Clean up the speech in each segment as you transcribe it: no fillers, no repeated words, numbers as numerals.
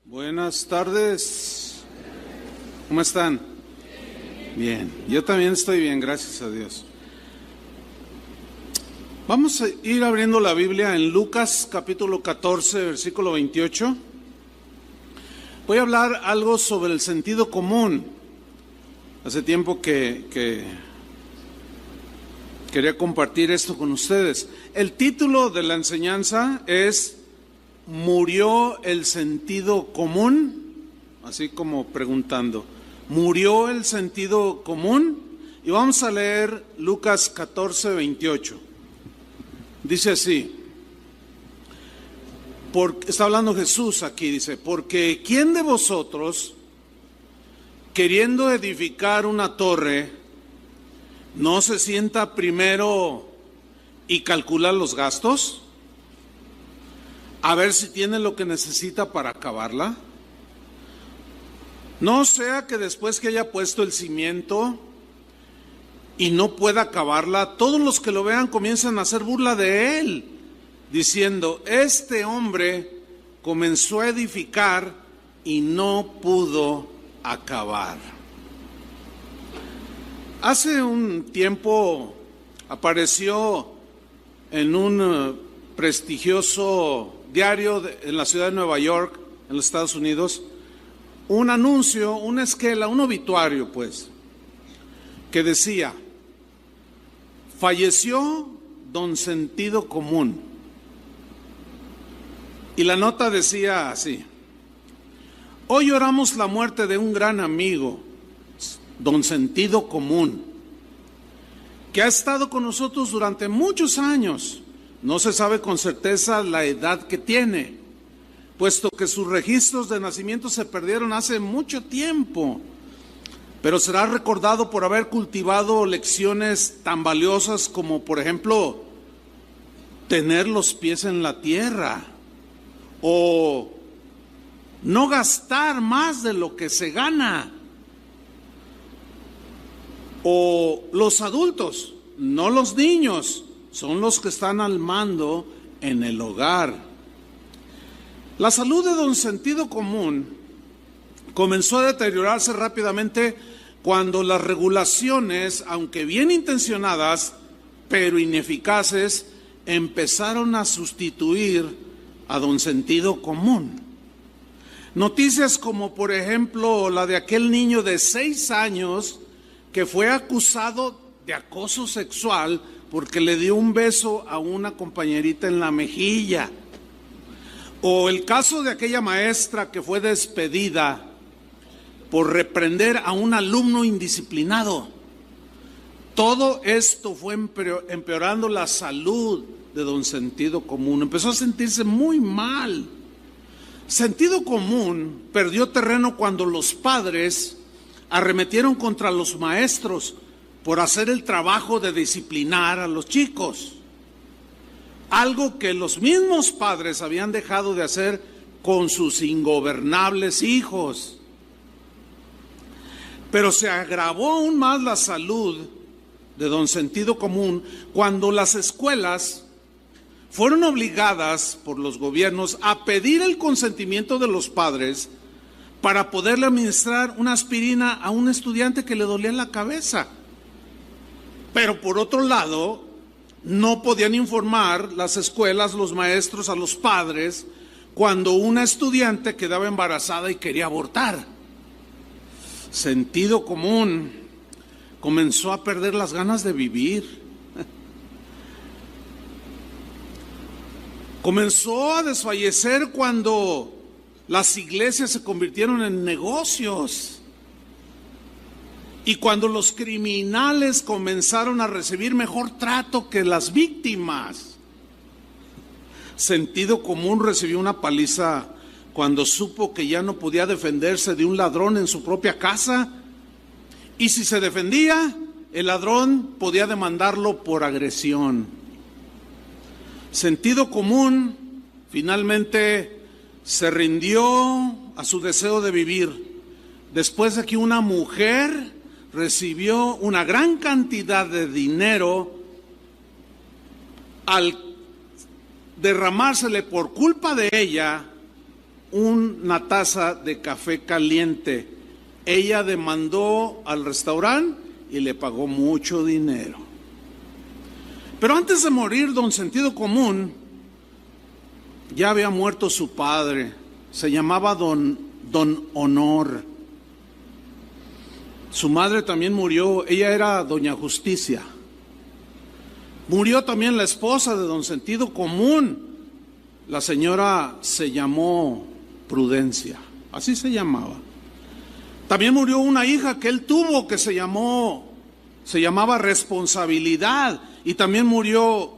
Buenas tardes. ¿Cómo están? Bien, yo también estoy bien, gracias a Dios. Vamos a ir abriendo la Biblia en Lucas capítulo 14, versículo 28. Voy a hablar algo sobre el sentido común. Hace tiempo que quería compartir esto con ustedes. El título de la enseñanza es ¿Murió el sentido común? Así como preguntando, ¿murió el sentido común? Y vamos a leer Lucas 14, 28. Dice así, está hablando Jesús aquí, dice, porque ¿quién de vosotros, queriendo edificar una torre, no se sienta primero y calcula los gastos? A ver si tiene lo que necesita para acabarla. No sea que después que haya puesto el cimiento y no pueda acabarla, todos los que lo vean comiencen a hacer burla de él, diciendo, este hombre comenzó a edificar y no pudo acabar. Hace un tiempo apareció en un prestigioso diario en la ciudad de Nueva York, en los Estados Unidos, un anuncio, una esquela, un obituario pues, que decía, falleció don Sentido Común. Y la nota decía así, hoy lloramos la muerte de un gran amigo, don Sentido Común, que ha estado con nosotros durante muchos años. No se sabe con certeza la edad que tiene, puesto que sus registros de nacimiento se perdieron hace mucho tiempo, pero será recordado por haber cultivado lecciones tan valiosas como, por ejemplo, tener los pies en la tierra o no gastar más de lo que se gana, o los adultos, no los niños, son los que están al mando en el hogar. La salud de don Sentido Común comenzó a deteriorarse rápidamente cuando las regulaciones, aunque bien intencionadas, pero ineficaces, empezaron a sustituir a don Sentido Común. Noticias como, por ejemplo, la de aquel niño de 6 años que fue acusado de acoso sexual porque le dio un beso a una compañerita en la mejilla. O el caso de aquella maestra que fue despedida por reprender a un alumno indisciplinado. Todo esto fue empeorando la salud de don Sentido Común. Empezó a sentirse muy mal. Sentido Común perdió terreno cuando los padres arremetieron contra los maestros por hacer el trabajo de disciplinar a los chicos, algo que los mismos padres habían dejado de hacer con sus ingobernables hijos. Pero se agravó aún más la salud de don Sentido Común cuando las escuelas fueron obligadas por los gobiernos a pedir el consentimiento de los padres para poderle administrar una aspirina a un estudiante que le dolía la cabeza. Pero por otro lado, no podían informar las escuelas, los maestros a los padres cuando una estudiante quedaba embarazada y quería abortar. Sentido Común comenzó a perder las ganas de vivir. Comenzó a desfallecer cuando las iglesias se convirtieron en negocios. Y cuando los criminales comenzaron a recibir mejor trato que las víctimas. Sentido Común recibió una paliza cuando supo que ya no podía defenderse de un ladrón en su propia casa. Y si se defendía, el ladrón podía demandarlo por agresión. Sentido Común finalmente se rindió a su deseo de vivir después de que una mujer recibió una gran cantidad de dinero al derramársele por culpa de ella una taza de café caliente. Ella demandó al restaurante y le pagó mucho dinero. Pero antes de morir, don Sentido Común, ya había muerto su padre. Se llamaba don Honor. Su madre también murió. Ella era doña Justicia. Murió también la esposa de don Sentido Común. La señora se llamó Prudencia. Así se llamaba. También murió una hija que él tuvo que se llamaba Responsabilidad. Y también murió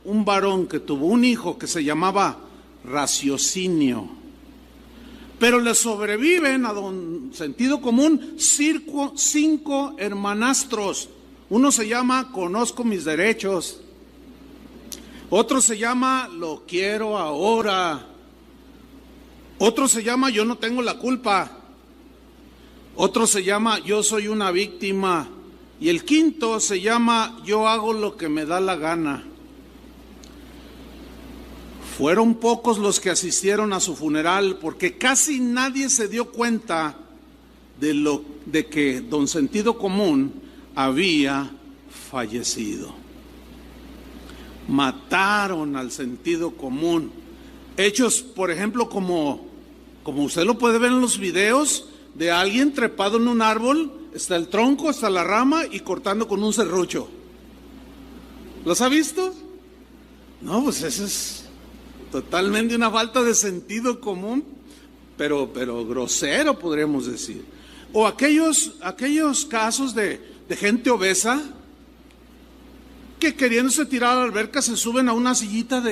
un varón que tuvo un hijo que se llamaba Raciocinio. Pero le sobreviven a don Sentido Común 5 hermanastros. Uno se llama Conozco mis derechos. Otro se llama Lo quiero ahora. Otro se llama Yo no tengo la culpa. Otro se llama Yo soy una víctima. Y el quinto se llama Yo hago lo que me da la gana. Fueron pocos los que asistieron a su funeral porque casi nadie se dio cuenta de que don Sentido Común había fallecido. Mataron al Sentido Común. Hechos, por ejemplo, como usted lo puede ver en los videos de alguien trepado en un árbol. Está el tronco, está la rama y cortando con un serrucho. ¿Los ha visto? No, pues eso es totalmente una falta de sentido común, pero grosero, podríamos decir. O aquellos casos de gente obesa que queriéndose tirar a la alberca se suben a una sillita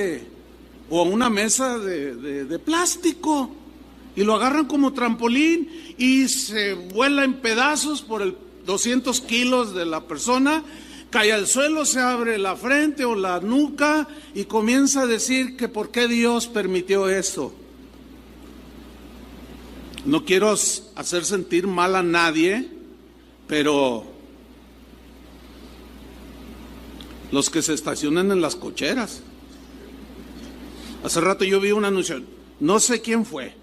o a una mesa de plástico y lo agarran como trampolín y se vuela en pedazos por el 200 kilos de la persona, cae al suelo, se abre la frente o la nuca y comienza a decir que por qué Dios permitió eso. No quiero hacer sentir mal a nadie, pero los que se estacionan en las cocheras. Hace rato yo vi un anuncio, no sé quién fue,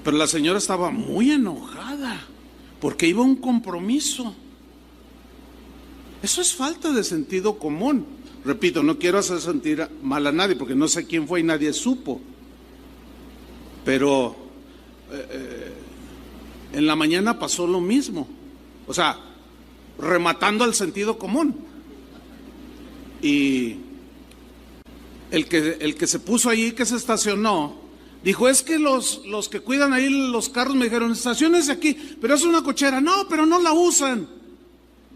pero la señora estaba muy enojada porque iba a un compromiso. Eso es falta de sentido común. Repito, no quiero hacer sentir mal a nadie porque no sé quién fue y nadie supo. Pero en la mañana pasó lo mismo. O sea, rematando al sentido común. Y el que se puso ahí, que se estacionó, dijo, es que los que cuidan ahí los carros me dijeron, estaciónese aquí, pero es una cochera. No, pero no la usan.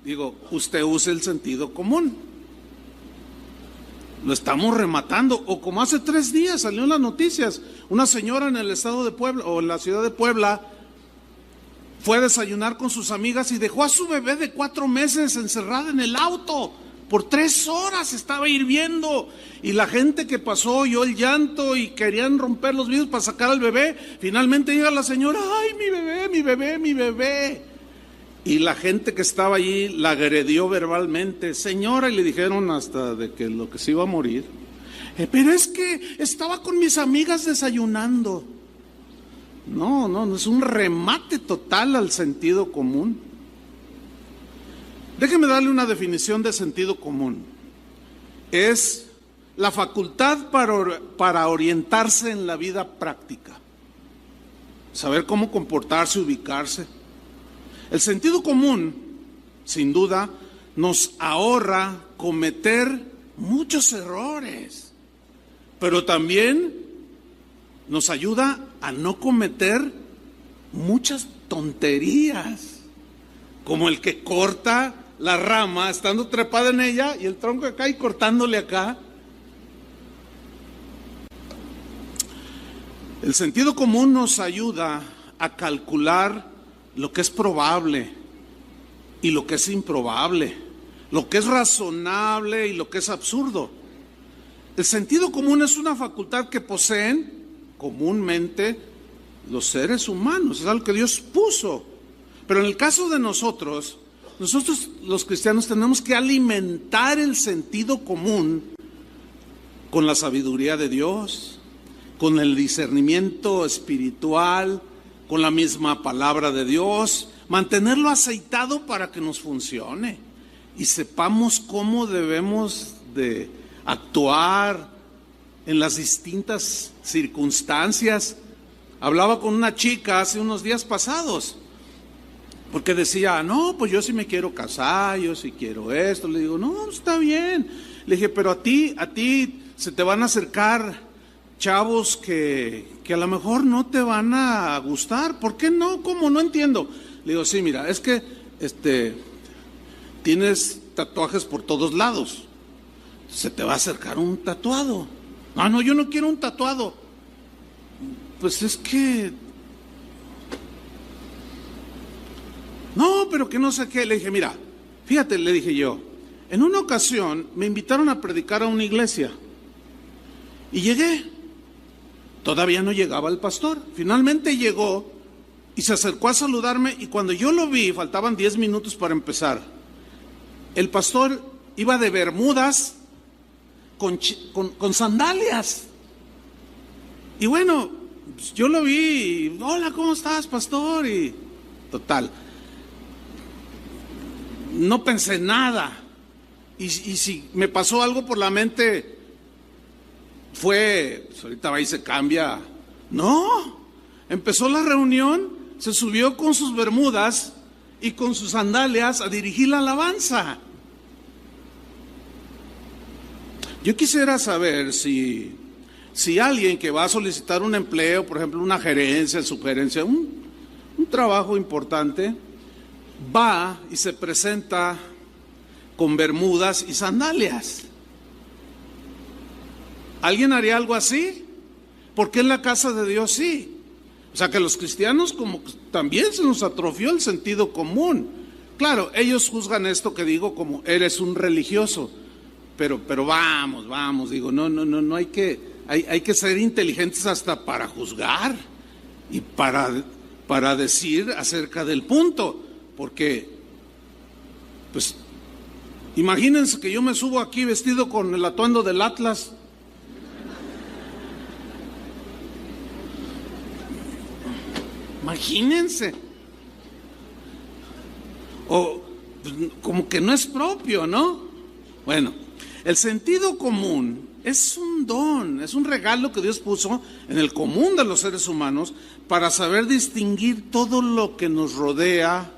Digo, usted use el sentido común. Lo estamos rematando. O como hace 3 días salió en las noticias, una señora en el estado de Puebla o en la ciudad de Puebla fue a desayunar con sus amigas y dejó a su bebé de 4 meses encerrada en el auto. Por 3 horas estaba hirviendo y la gente que pasó oyó el llanto y querían romper los vidrios para sacar al bebé. Finalmente llega la señora, ay, mi bebé, mi bebé, mi bebé. Y la gente que estaba allí la agredió verbalmente, señora, y le dijeron hasta de que lo que se iba a morir. Pero es que estaba con mis amigas desayunando. No, es un remate total al sentido común. Déjeme darle una definición de sentido común. Es la facultad para orientarse en la vida práctica. Saber cómo comportarse, ubicarse. El sentido común, sin duda, nos ahorra cometer muchos errores, pero también nos ayuda a no cometer muchas tonterías, como el que corta la rama estando trepada en ella y el tronco acá y cortándole acá. El sentido común nos ayuda a calcular lo que es probable y lo que es improbable, lo que es razonable y lo que es absurdo. El sentido común es una facultad que poseen comúnmente los seres humanos, es algo que Dios puso. Pero en el caso de nosotros los cristianos tenemos que alimentar el sentido común con la sabiduría de Dios con el discernimiento espiritual, con la misma palabra de Dios, mantenerlo aceitado para que nos funcione y sepamos cómo debemos de actuar en las distintas circunstancias. Hablaba con una chica hace unos días pasados, porque decía, no, pues yo sí me quiero casar, yo sí quiero esto. Le digo, no, está bien. Le dije, pero a ti se te van a acercar chavos que a lo mejor no te van a gustar. ¿Por qué no? ¿Cómo? No entiendo. Le digo, sí, mira, es que tienes tatuajes por todos lados. Se te va a acercar un tatuado. Ah, no, yo no quiero un tatuado. Pues es que... No, pero que no sé qué. Le dije, mira, fíjate, le dije yo, en una ocasión me invitaron a predicar a una iglesia y llegué. Todavía no llegaba el pastor. Finalmente llegó y se acercó a saludarme, y cuando yo lo vi, faltaban 10 minutos para empezar. El pastor iba de bermudas con sandalias. Y bueno, yo lo vi, y, hola, ¿cómo estás, pastor? Y total, no pensé nada. Y si me pasó algo por la mente, fue, pues ahorita va y se cambia. No, empezó la reunión, se subió con sus bermudas y con sus sandalias a dirigir la alabanza. Yo quisiera saber si alguien que va a solicitar un empleo, por ejemplo, una gerencia, sugerencia, un trabajo importante, va y se presenta con bermudas y sandalias. ¿Alguien haría algo así? Porque en la casa de Dios sí. O sea que los cristianos como también se nos atrofió el sentido común. Claro, ellos juzgan esto que digo como eres un religioso, pero vamos, digo, no hay que ser inteligentes hasta para juzgar y para decir acerca del punto, porque pues imagínense que yo me subo aquí vestido con el atuendo del Atlas. Imagínense. O como que no es propio, ¿no? Bueno, el sentido común es un don, es un regalo que Dios puso en el común de los seres humanos para saber distinguir todo lo que nos rodea,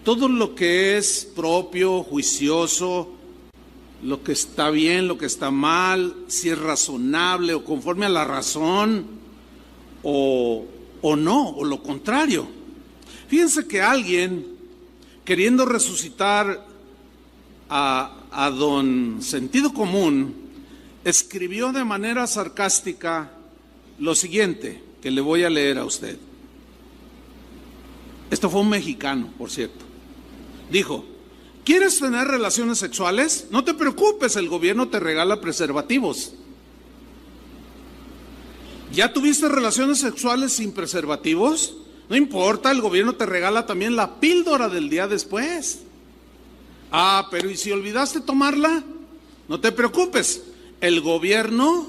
todo lo que es propio, juicioso, lo que está bien, lo que está mal, si es razonable o conforme a la razón o no, o lo contrario. Fíjense que alguien, queriendo resucitar a don Sentido Común, escribió de manera sarcástica lo siguiente, que le voy a leer a usted. Esto fue un mexicano, por cierto. Dijo, ¿quieres tener relaciones sexuales? No te preocupes, el gobierno te regala preservativos. ¿Ya tuviste relaciones sexuales sin preservativos? No importa, el gobierno te regala también la píldora del día después. Ah, pero ¿y si olvidaste tomarla? No te preocupes, el gobierno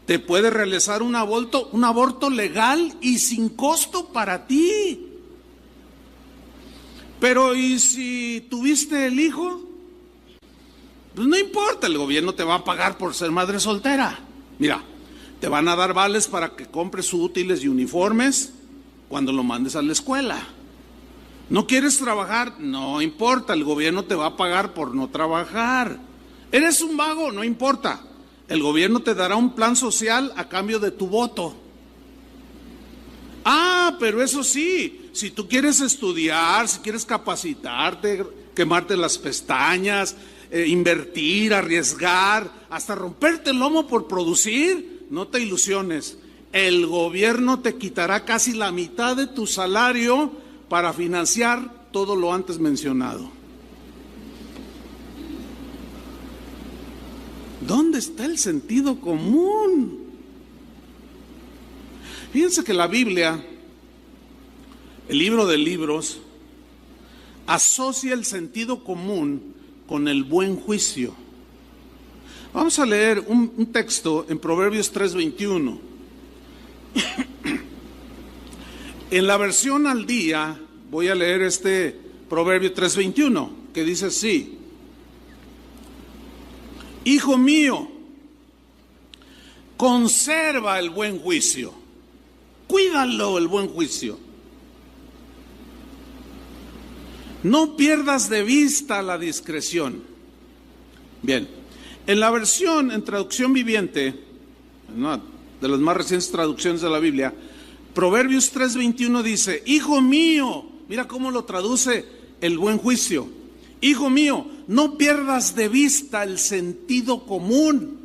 te puede realizar un aborto legal y sin costo para ti. Pero ¿y si tuviste el hijo? Pues no importa, el gobierno te va a pagar por ser madre soltera. Mira, te van a dar vales para que compres útiles y uniformes cuando lo mandes a la escuela. ¿No quieres trabajar? No importa, el gobierno te va a pagar por no trabajar. ¿Eres un vago? No importa, el gobierno te dará un plan social a cambio de tu voto. Ah, pero eso sí, si tú quieres estudiar, si quieres capacitarte, quemarte las pestañas, invertir, arriesgar, hasta romperte el lomo por producir, no te ilusiones, el gobierno te quitará casi la mitad de tu salario para financiar todo lo antes mencionado. ¿Dónde está el sentido común? Fíjense que la Biblia, el libro de libros, asocia el sentido común con el buen juicio. Vamos a leer un texto en Proverbios 3:21. En la versión al día voy a leer este Proverbio 3:21, que dice así: Hijo mío, conserva el buen juicio, cuídalo el buen juicio. No pierdas de vista la discreción. Bien, en la versión en traducción viviente, una de las más recientes traducciones de la Biblia, Proverbios 3:21 dice: Hijo mío, mira cómo lo traduce el buen juicio. Hijo mío, no pierdas de vista el sentido común,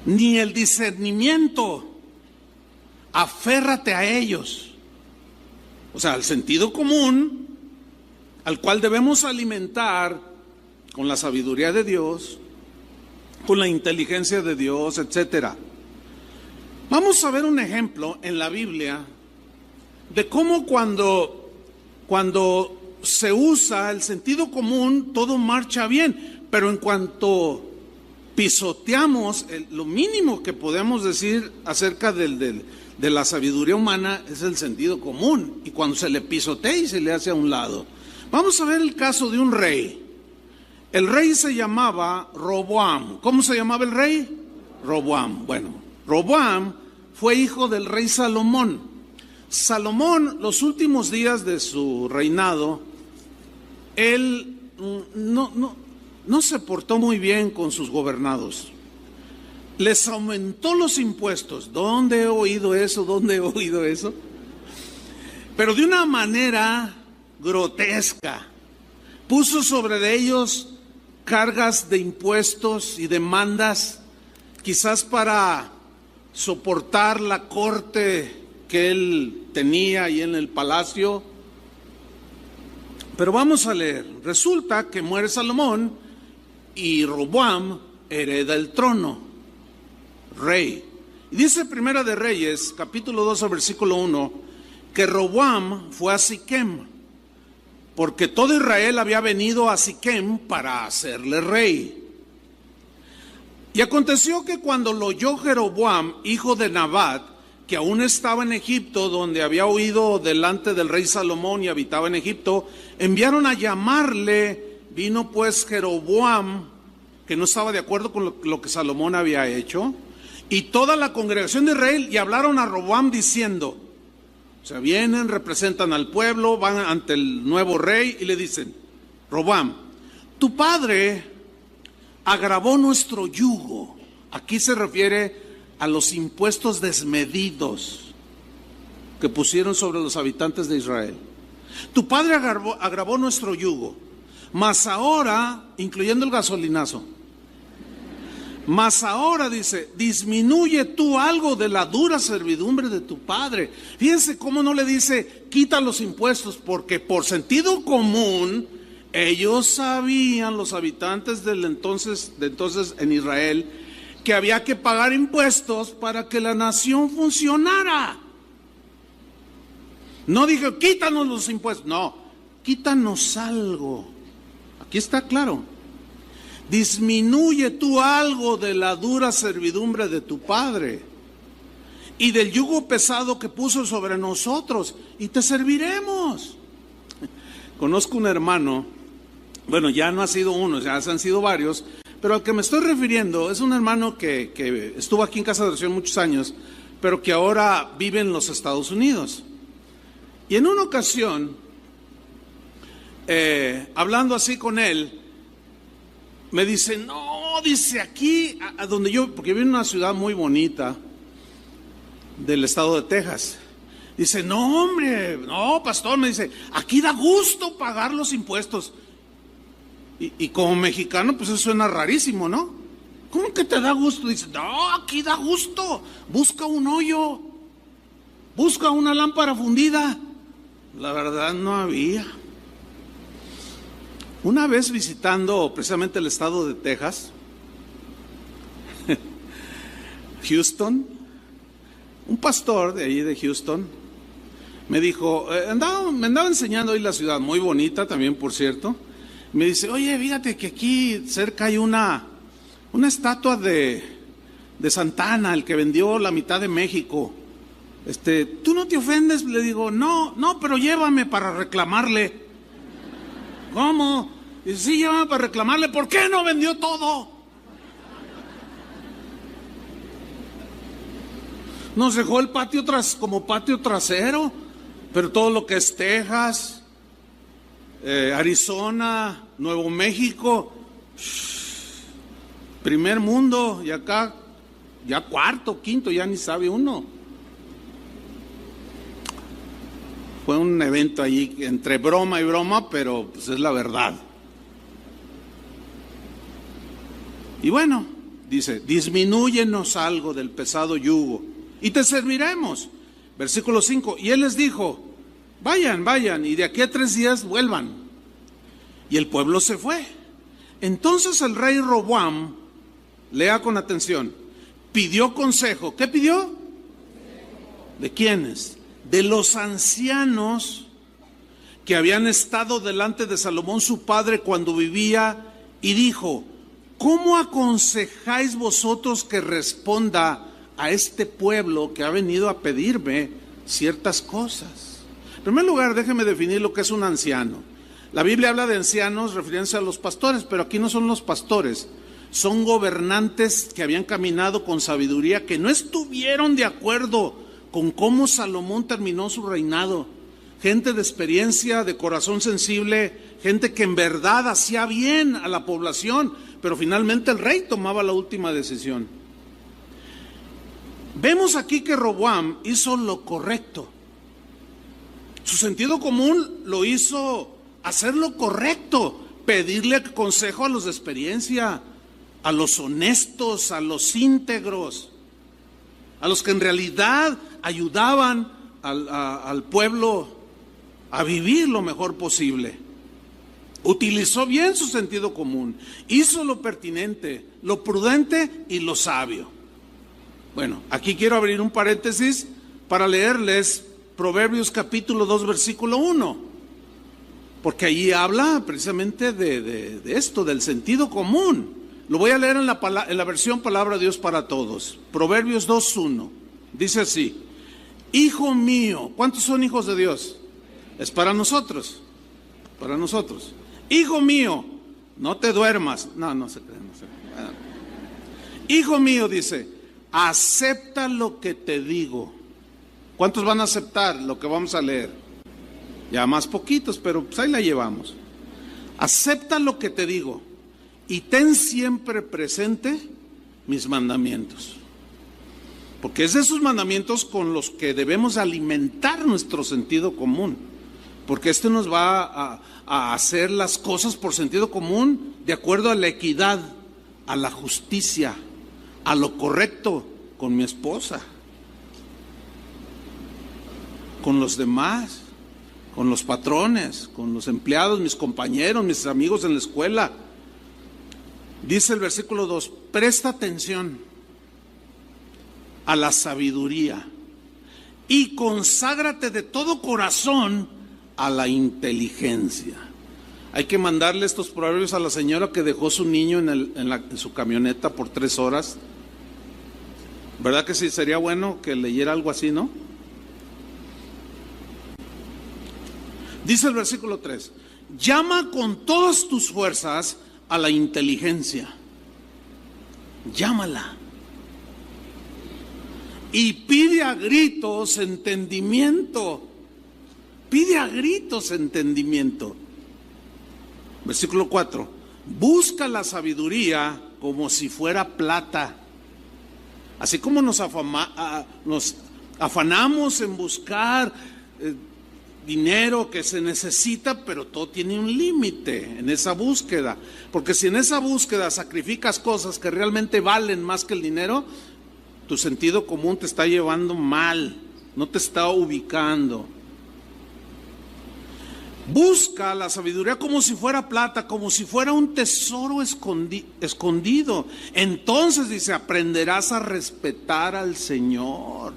ni el discernimiento. Aférrate a ellos. O sea, el sentido común, al cual debemos alimentar con la sabiduría de Dios, con la inteligencia de Dios, etcétera. Vamos a ver un ejemplo en la Biblia de cómo cuando se usa el sentido común, todo marcha bien, pero en cuanto pisoteamos, lo mínimo que podemos decir acerca de la sabiduría humana es el sentido común, y cuando se le pisotea y se le hace a un lado. Vamos a ver el caso de un rey. El rey se llamaba Roboam. ¿Cómo se llamaba el rey? Roboam. Bueno, Roboam fue hijo del rey Salomón. Salomón, los últimos días de su reinado, él no se portó muy bien con sus gobernados. Les aumentó los impuestos. ¿Dónde he oído eso? ¿Dónde he oído eso? Pero de una manera grotesca. Puso sobre ellos cargas de impuestos y demandas, quizás para soportar la corte que él tenía ahí en el palacio. Pero vamos a leer. Resulta que muere Salomón y Roboam hereda el trono, rey. Y dice Primera de Reyes, capítulo 2, versículo 1, que Roboam fue a Siquem, porque todo Israel había venido a Siquem para hacerle rey. Y aconteció que cuando lo oyó Jeroboam, hijo de Nabat, que aún estaba en Egipto, donde había huido delante del rey Salomón y habitaba en Egipto, enviaron a llamarle. Vino pues Jeroboam, que no estaba de acuerdo con lo que Salomón había hecho, y toda la congregación de Israel, y hablaron a Roboam diciendo, o sea, vienen, representan al pueblo, van ante el nuevo rey y le dicen: Roboam, tu padre agravó nuestro yugo. Aquí se refiere a los impuestos desmedidos que pusieron sobre los habitantes de Israel. Tu padre agravó nuestro yugo, mas ahora, incluyendo el gasolinazo, mas ahora, dice, disminuye tú algo de la dura servidumbre de tu padre. Fíjense cómo no le dice quita los impuestos, porque por sentido común ellos sabían, los habitantes de entonces en Israel, que había que pagar impuestos para que la nación funcionara. No dijo quítanos los impuestos, no, quítanos algo. Aquí está claro. Disminuye tú algo de la dura servidumbre de tu padre y del yugo pesado que puso sobre nosotros, y te serviremos. Conozco un hermano, bueno, ya no ha sido uno, ya han sido varios, pero al que me estoy refiriendo es un hermano que estuvo aquí en Casa de Oración muchos años, pero que ahora vive en los Estados Unidos. Y en una ocasión, hablando así con él, me dice, no, dice, aquí, a donde porque yo vivo en una ciudad muy bonita del estado de Texas. Dice, no, hombre, no, pastor, me dice, aquí da gusto pagar los impuestos. Y como mexicano, pues eso suena rarísimo, ¿no? ¿Cómo que te da gusto? Dice, no, aquí da gusto. Busca un hoyo, busca una lámpara fundida. La verdad no había. Una vez visitando precisamente el estado de Texas, Houston, un pastor de ahí de Houston me dijo, me andaba enseñando ahí la ciudad, muy bonita también, por cierto. Me dice, oye, fíjate que aquí cerca hay una estatua de Santana, el que vendió la mitad de México. ¿Tú no te ofendes? Le digo, no, pero llévame para reclamarle. ¿Cómo? Dice, sí, llévame para reclamarle. ¿Por qué no vendió todo? Nos dejó el patio como patio trasero, pero todo lo que es Texas, Arizona, Nuevo México, primer mundo, y acá ya cuarto, quinto, ya ni sabe uno. Fue un evento allí entre broma y broma, pero pues es la verdad. Y bueno, dice, disminúyenos algo del pesado yugo y te serviremos. Versículo 5, y él les dijo, vayan, y de aquí a 3 días vuelvan. Y el pueblo se fue. Entonces el rey Roboam, lea con atención, pidió consejo. ¿Qué pidió? ¿De quiénes? De los ancianos que habían estado delante de Salomón su padre cuando vivía, y dijo, ¿cómo aconsejáis vosotros que responda a este pueblo que ha venido a pedirme ciertas cosas? En primer lugar, déjeme definir lo que es un anciano. La Biblia habla de ancianos refiriéndose a los pastores, pero aquí no son los pastores, son gobernantes que habían caminado con sabiduría, que no estuvieron de acuerdo con cómo Salomón terminó su reinado. Gente de experiencia, de corazón sensible, gente que en verdad hacía bien a la población, pero finalmente el rey tomaba la última decisión. Vemos aquí que Roboam hizo lo correcto. Su sentido común lo hizo hacer lo correcto, pedirle consejo a los de experiencia, a los honestos, a los íntegros, a los que en realidad ayudaban al pueblo a vivir lo mejor posible. Utilizó bien su sentido común, hizo lo pertinente, lo prudente y lo sabio. Bueno, aquí quiero abrir un paréntesis para leerles Proverbios capítulo 2, versículo 1, porque allí habla precisamente de esto, del sentido común. Lo voy a leer en la versión Palabra de Dios para Todos. Proverbios 2:1. Dice así: Hijo mío, ¿cuántos son hijos de Dios? Es para nosotros. Para nosotros. Hijo mío, no te duermas. No se cree. Hijo mío, dice, acepta lo que te digo. ¿Cuántos van a aceptar lo que vamos a leer? Ya más poquitos, pero pues ahí la llevamos. Acepta lo que te digo y ten siempre presente mis mandamientos. Porque es de esos mandamientos con los que debemos alimentar nuestro sentido común. Porque este nos va a hacer las cosas por sentido común, de acuerdo a la equidad, a la justicia, a lo correcto con mi esposa, con los demás, con los patrones, con los empleados, mis compañeros, mis amigos en la escuela. Dice el versículo 2, presta atención a la sabiduría y conságrate de todo corazón a la inteligencia. Hay que mandarle estos proverbios a la señora que dejó su niño en su camioneta por 3 horas. ¿Verdad que sí? Sería bueno que leyera algo así, ¿no? Dice el versículo 3, llama con todas tus fuerzas a la inteligencia. Llámala. Y pide a gritos entendimiento. Pide a gritos entendimiento. Versículo 4. Busca la sabiduría como si fuera plata. Así como nos afanamos en buscar dinero que se necesita, pero todo tiene un límite en esa búsqueda. Porque si en esa búsqueda sacrificas cosas que realmente valen más que el dinero, tu sentido común te está llevando mal, no te está ubicando. Busca la sabiduría como si fuera plata, como si fuera un tesoro escondido. Entonces, dice, aprenderás a respetar al Señor.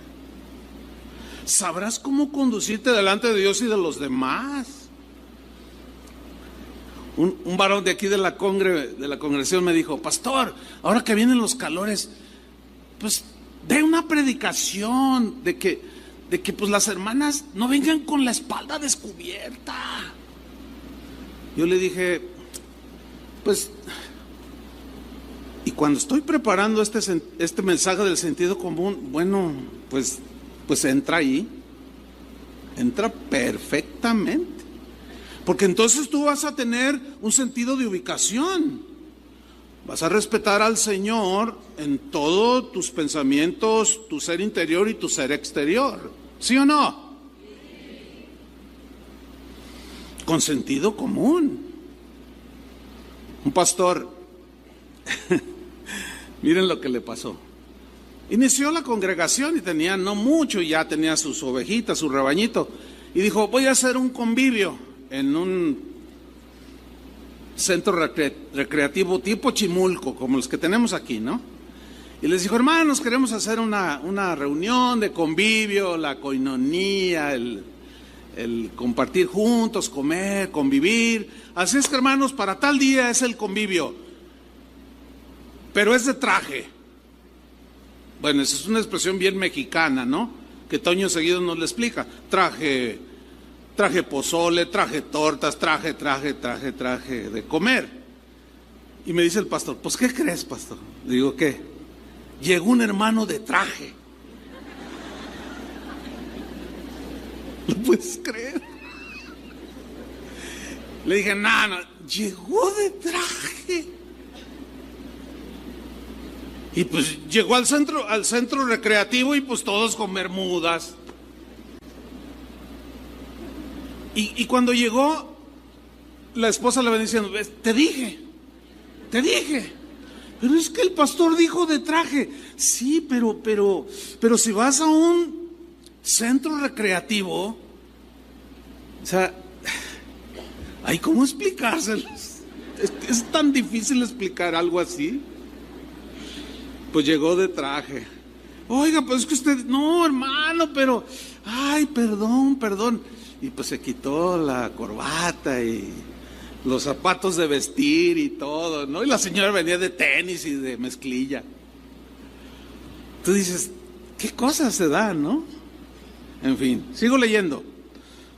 Sabrás cómo conducirte delante de Dios y de los demás. Un varón de aquí de la congregación me dijo: pastor, ahora que vienen los calores, pues dé una predicación de que pues las hermanas no vengan con la espalda descubierta. Yo le dije: pues, y cuando estoy preparando este mensaje del sentido común, bueno, pues entra ahí, entra perfectamente. Porque entonces tú vas a tener un sentido de ubicación. Vas a respetar al Señor en todos tus pensamientos, tu ser interior y tu ser exterior. ¿Sí o no? Con sentido común. Un pastor, miren lo que le pasó. Inició la congregación y tenía no mucho, ya tenía sus ovejitas, su rebañito. Y dijo: voy a hacer un convivio en un centro recreativo tipo Chimulco, como los que tenemos aquí, ¿no? Y les dijo: hermanos, queremos hacer una reunión de convivio, la coinonía, el compartir juntos, comer, convivir. Así es que, hermanos, para tal día es el convivio, pero es de traje. Bueno, esa es una expresión bien mexicana, ¿no? Que Toño seguido nos le explica. Traje pozole, traje tortas, traje de comer. Y me dice el pastor: pues, ¿qué crees, pastor? Le digo: ¿qué? Llegó un hermano de traje. ¿Lo puedes creer? Le dije: no, llegó de traje. Y pues llegó al centro recreativo y pues todos con bermudas. Y cuando llegó, la esposa le va diciendo: te dije, pero es que el pastor dijo de traje. Sí, pero si vas a un centro recreativo, o sea, ¿hay cómo explicárselos? Es tan difícil explicar algo así. Pues llegó de traje. Oiga, pues es que usted, no, hermano, pero, ay, perdón. Y pues se quitó la corbata y los zapatos de vestir y todo, ¿no? Y la señora venía de tenis y de mezclilla. Tú dices: ¿qué cosas se dan, no? En fin, sigo leyendo.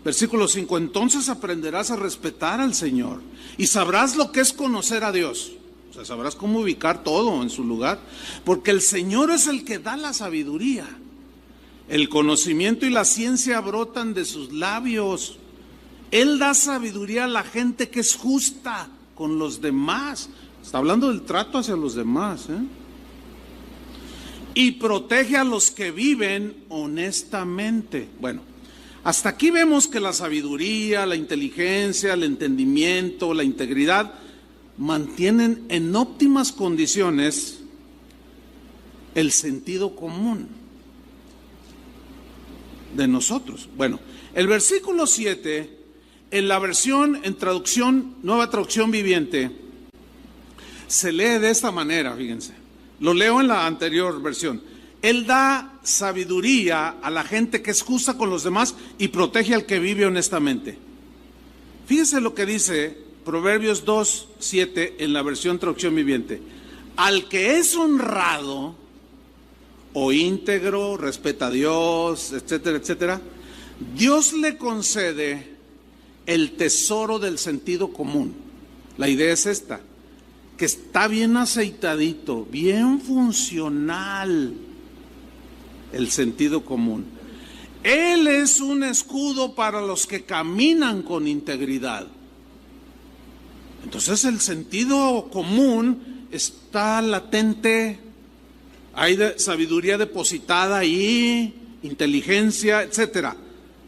Versículo 5: entonces aprenderás a respetar al Señor y sabrás lo que es conocer a Dios. O sea, sabrás cómo ubicar todo en su lugar, porque el Señor es el que da la sabiduría. El conocimiento y la ciencia brotan de sus labios. Él da sabiduría a la gente que es justa con los demás. Está hablando del trato hacia los demás, ¿eh? Y protege a los que viven honestamente. Bueno, hasta aquí vemos que la sabiduría, la inteligencia, el entendimiento, la integridad mantienen en óptimas condiciones el sentido común de nosotros. Bueno, el versículo 7, en la versión, en traducción, Nueva Traducción Viviente, se lee de esta manera, fíjense. Lo leo en la anterior versión. Él da sabiduría a la gente que es justa con los demás y protege al que vive honestamente. Fíjense lo que dice Proverbios 2:7 en la versión Traducción Viviente. Al que es honrado o íntegro, respeta a Dios, etcétera, etcétera, Dios le concede el tesoro del sentido común. La idea es esta: que está bien aceitadito, bien funcional el sentido común. Él es un escudo para los que caminan con integridad. Entonces el sentido común está latente, hay sabiduría depositada ahí, inteligencia, etcétera.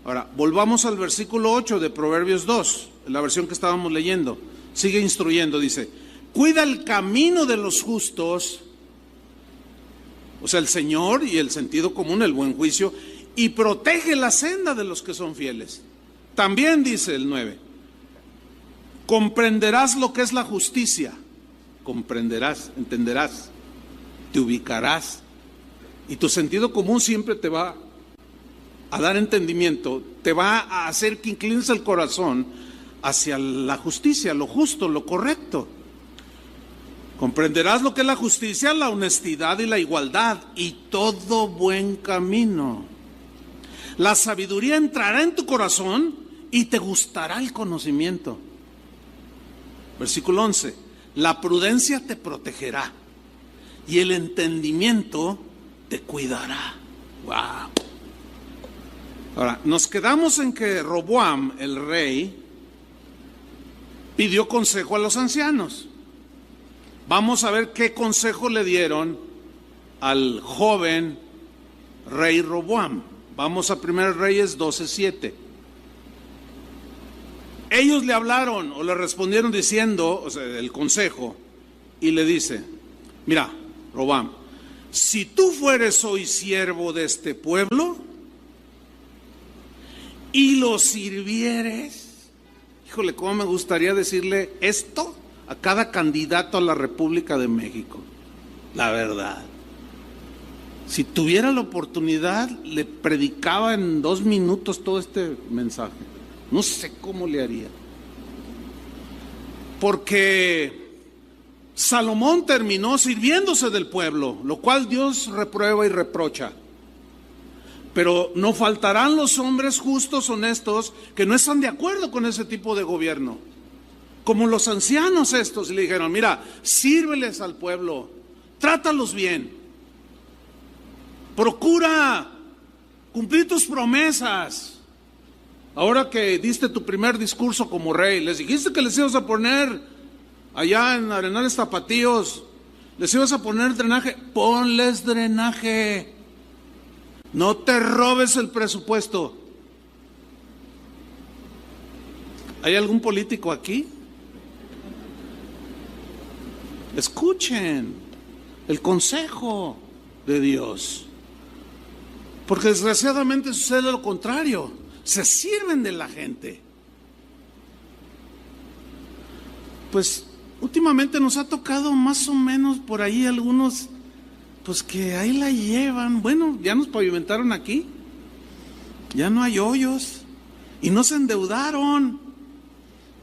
Ahora, volvamos al versículo 8 de Proverbios 2, en la versión que estábamos leyendo. Sigue instruyendo, dice: cuida el camino de los justos, o sea, el Señor y el sentido común, el buen juicio, y protege la senda de los que son fieles. También dice el 9: comprenderás lo que es la justicia. Comprenderás, entenderás, te ubicarás, y tu sentido común siempre te va a dar entendimiento, te va a hacer que inclines el corazón hacia la justicia, lo justo, lo correcto. Comprenderás lo que es la justicia, la honestidad y la igualdad y todo buen camino. La sabiduría entrará en tu corazón y te gustará el conocimiento. Versículo 11. La prudencia te protegerá y el entendimiento te cuidará. Wow. Ahora, nos quedamos en que Roboam, el rey, pidió consejo a los ancianos. Vamos a ver qué consejo le dieron al joven rey Roboam. Vamos a 1 Reyes 12:7. Ellos le hablaron o le respondieron diciendo, o sea, el consejo, y le dice: mira, Roboam, si tú fueres hoy siervo de este pueblo y lo sirvieres, híjole, cómo me gustaría decirle esto a cada candidato a la República de México, la verdad. Si tuviera la oportunidad, le predicaba en 2 minutos todo este mensaje. No sé cómo le haría. Porque Salomón terminó sirviéndose del pueblo, lo cual Dios reprueba y reprocha. Pero no faltarán los hombres justos, honestos, que no están de acuerdo con ese tipo de gobierno. Como los ancianos estos, y le dijeron: mira, sírveles al pueblo, trátalos bien. Procura cumplir tus promesas. Ahora que diste tu primer discurso como rey, les dijiste que les ibas a poner allá en Arenales Tapatíos, les ibas a poner drenaje, ponles drenaje. No te robes el presupuesto. ¿Hay algún político aquí? Escuchen el consejo de Dios. Porque desgraciadamente sucede lo contrario. Se sirven de la gente. Pues últimamente nos ha tocado más o menos por ahí algunos, pues que ahí la llevan. Bueno, ya nos pavimentaron aquí, ya no hay hoyos y no se endeudaron.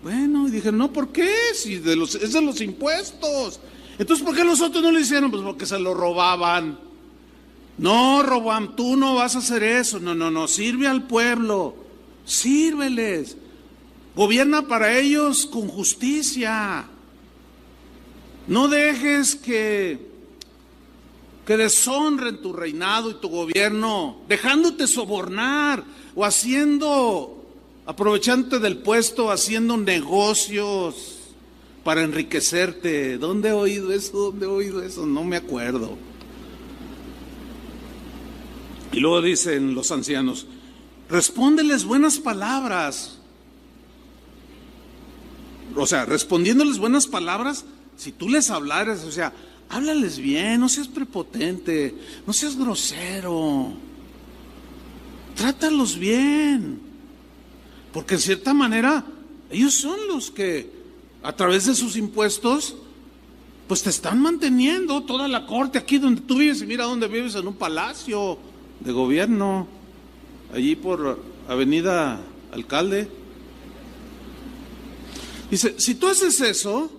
Bueno, y dijeron: no, ¿por qué? Si es de los impuestos. Entonces, ¿por qué los otros no lo hicieron? Pues porque se lo robaban. No, Roboam, tú no vas a hacer eso. No, sirve al pueblo, sírveles, gobierna para ellos con justicia. No dejes que deshonren tu reinado y tu gobierno, dejándote sobornar o aprovechándote del puesto, haciendo negocios para enriquecerte. ¿Dónde he oído eso? No me acuerdo. Y luego dicen los ancianos: respóndeles buenas palabras. O sea, respondiéndoles buenas palabras, si tú les hablaras, o sea, háblales bien, no seas prepotente, no seas grosero. Trátalos bien. Porque en cierta manera, ellos son los que, a través de sus impuestos, pues te están manteniendo toda la corte aquí donde tú vives. Y mira dónde vives, en un palacio de gobierno, allí por Avenida Alcalde. Dice: si tú haces eso,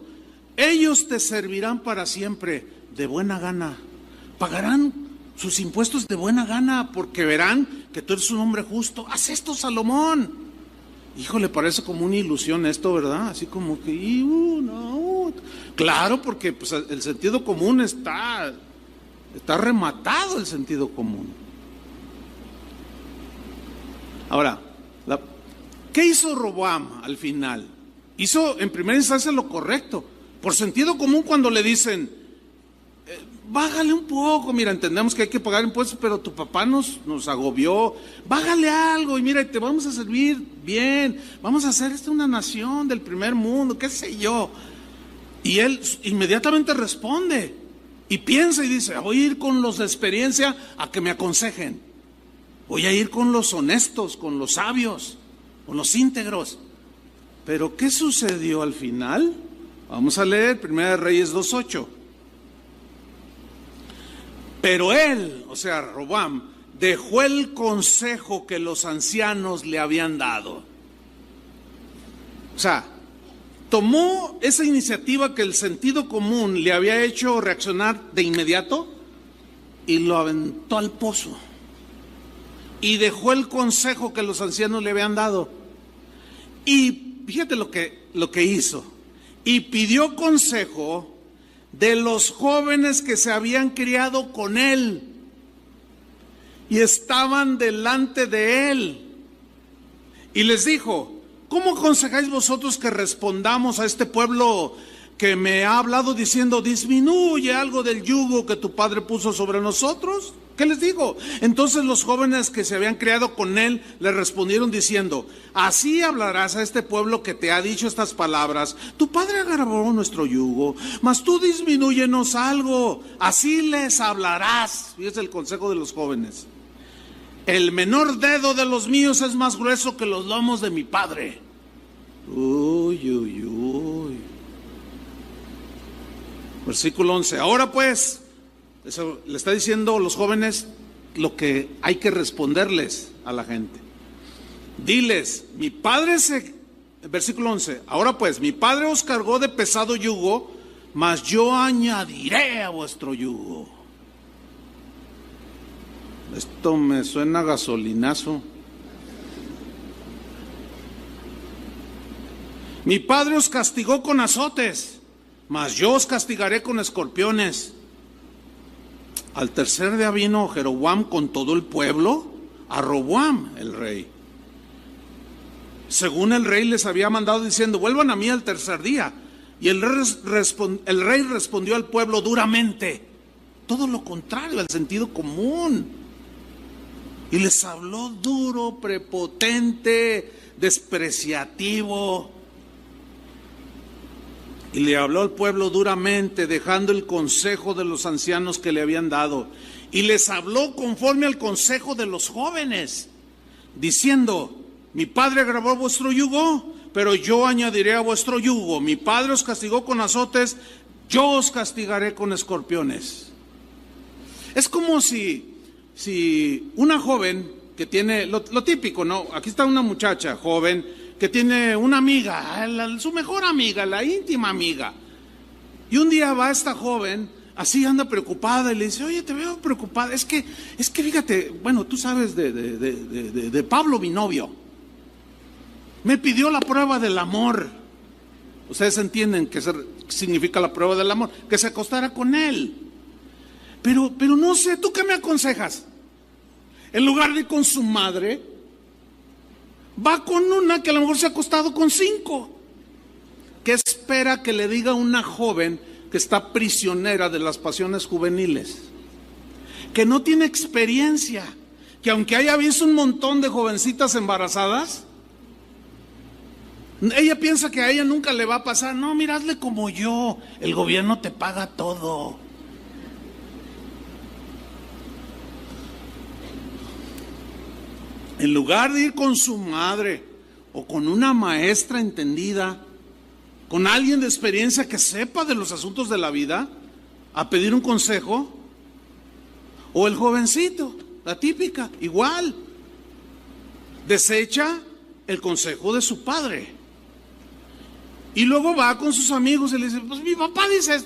ellos te servirán para siempre de buena gana, pagarán sus impuestos de buena gana, porque verán que tú eres un hombre justo. Haz esto, Salomón. Híjole, parece como una ilusión esto, ¿verdad? Así como que, no. Claro, porque pues, el sentido común está rematado, el sentido común. Ahora, ¿qué hizo Roboam al final? Hizo en primera instancia lo correcto. Por sentido común, cuando le dicen: bájale un poco, mira, entendemos que hay que pagar impuestos, pero tu papá nos agobió, bájale algo y mira, te vamos a servir bien, vamos a hacer una nación del primer mundo, qué sé yo. Y él inmediatamente responde y piensa y dice: voy a ir con los de experiencia a que me aconsejen. Voy a ir con los honestos, con los sabios, con los íntegros. Pero ¿qué sucedió al final? Vamos a leer 1 Reyes 2:8. Pero él, o sea, Roboam, dejó el consejo que los ancianos le habían dado. O sea, tomó esa iniciativa que el sentido común le había hecho reaccionar de inmediato y lo aventó al pozo. Y dejó el consejo que los ancianos le habían dado. Y fíjate lo que hizo. Y pidió consejo de los jóvenes que se habían criado con él y estaban delante de él. Y les dijo: ¿cómo aconsejáis vosotros que respondamos a este pueblo que me ha hablado diciendo: disminuye algo del yugo que tu padre puso sobre nosotros? ¿Qué les digo? Entonces los jóvenes que se habían criado con él le respondieron diciendo: así hablarás a este pueblo que te ha dicho estas palabras: tu padre agravó nuestro yugo, mas tú disminúyenos algo. Así les hablarás. Y es el consejo de los jóvenes: el menor dedo de los míos es más grueso que los lomos de mi padre. Uy, uy, uy. Versículo 11. Ahora pues, eso le está diciendo a los jóvenes lo que hay que responderles a la gente. Diles: versículo 11, ahora pues, mi padre os cargó de pesado yugo, mas yo añadiré a vuestro yugo. Esto me suena a gasolinazo. Mi padre os castigó con azotes, mas yo os castigaré con escorpiones. Al tercer día vino Jeroboam con todo el pueblo a Roboam el rey, según el rey les había mandado, diciendo: vuelvan a mí al tercer día. Y el rey respondió al pueblo duramente, todo lo contrario al sentido común, y les habló duro, prepotente, despreciativo. Y le habló al pueblo duramente, dejando el consejo de los ancianos que le habían dado. Y les habló conforme al consejo de los jóvenes, diciendo: mi padre agravó vuestro yugo, pero yo añadiré a vuestro yugo. Mi padre os castigó con azotes, yo os castigaré con escorpiones. Es como si una joven que tiene, lo típico, ¿no? Aquí está una muchacha joven que tiene una amiga, su mejor amiga, la íntima amiga. Y un día va esta joven, así anda preocupada, y le dice: oye, te veo preocupada. Es que fíjate, bueno, tú sabes de Pablo, mi novio. Me pidió la prueba del amor. Ustedes entienden qué significa la prueba del amor: que se acostara con él. Pero no sé, ¿tú qué me aconsejas? En lugar de ir con su madre, va con una que a lo mejor se ha acostado con 5. ¿Qué espera que le diga una joven que está prisionera de las pasiones juveniles? Que no tiene experiencia, que aunque haya visto un montón de jovencitas embarazadas, ella piensa que a ella nunca le va a pasar. No, mira, hazle como yo, el gobierno te paga todo. En lugar de ir con su madre o con una maestra entendida, con alguien de experiencia que sepa de los asuntos de la vida, a pedir un consejo, o el jovencito, la típica, igual, desecha el consejo de su padre. Y luego va con sus amigos y le dice: pues mi papá dice: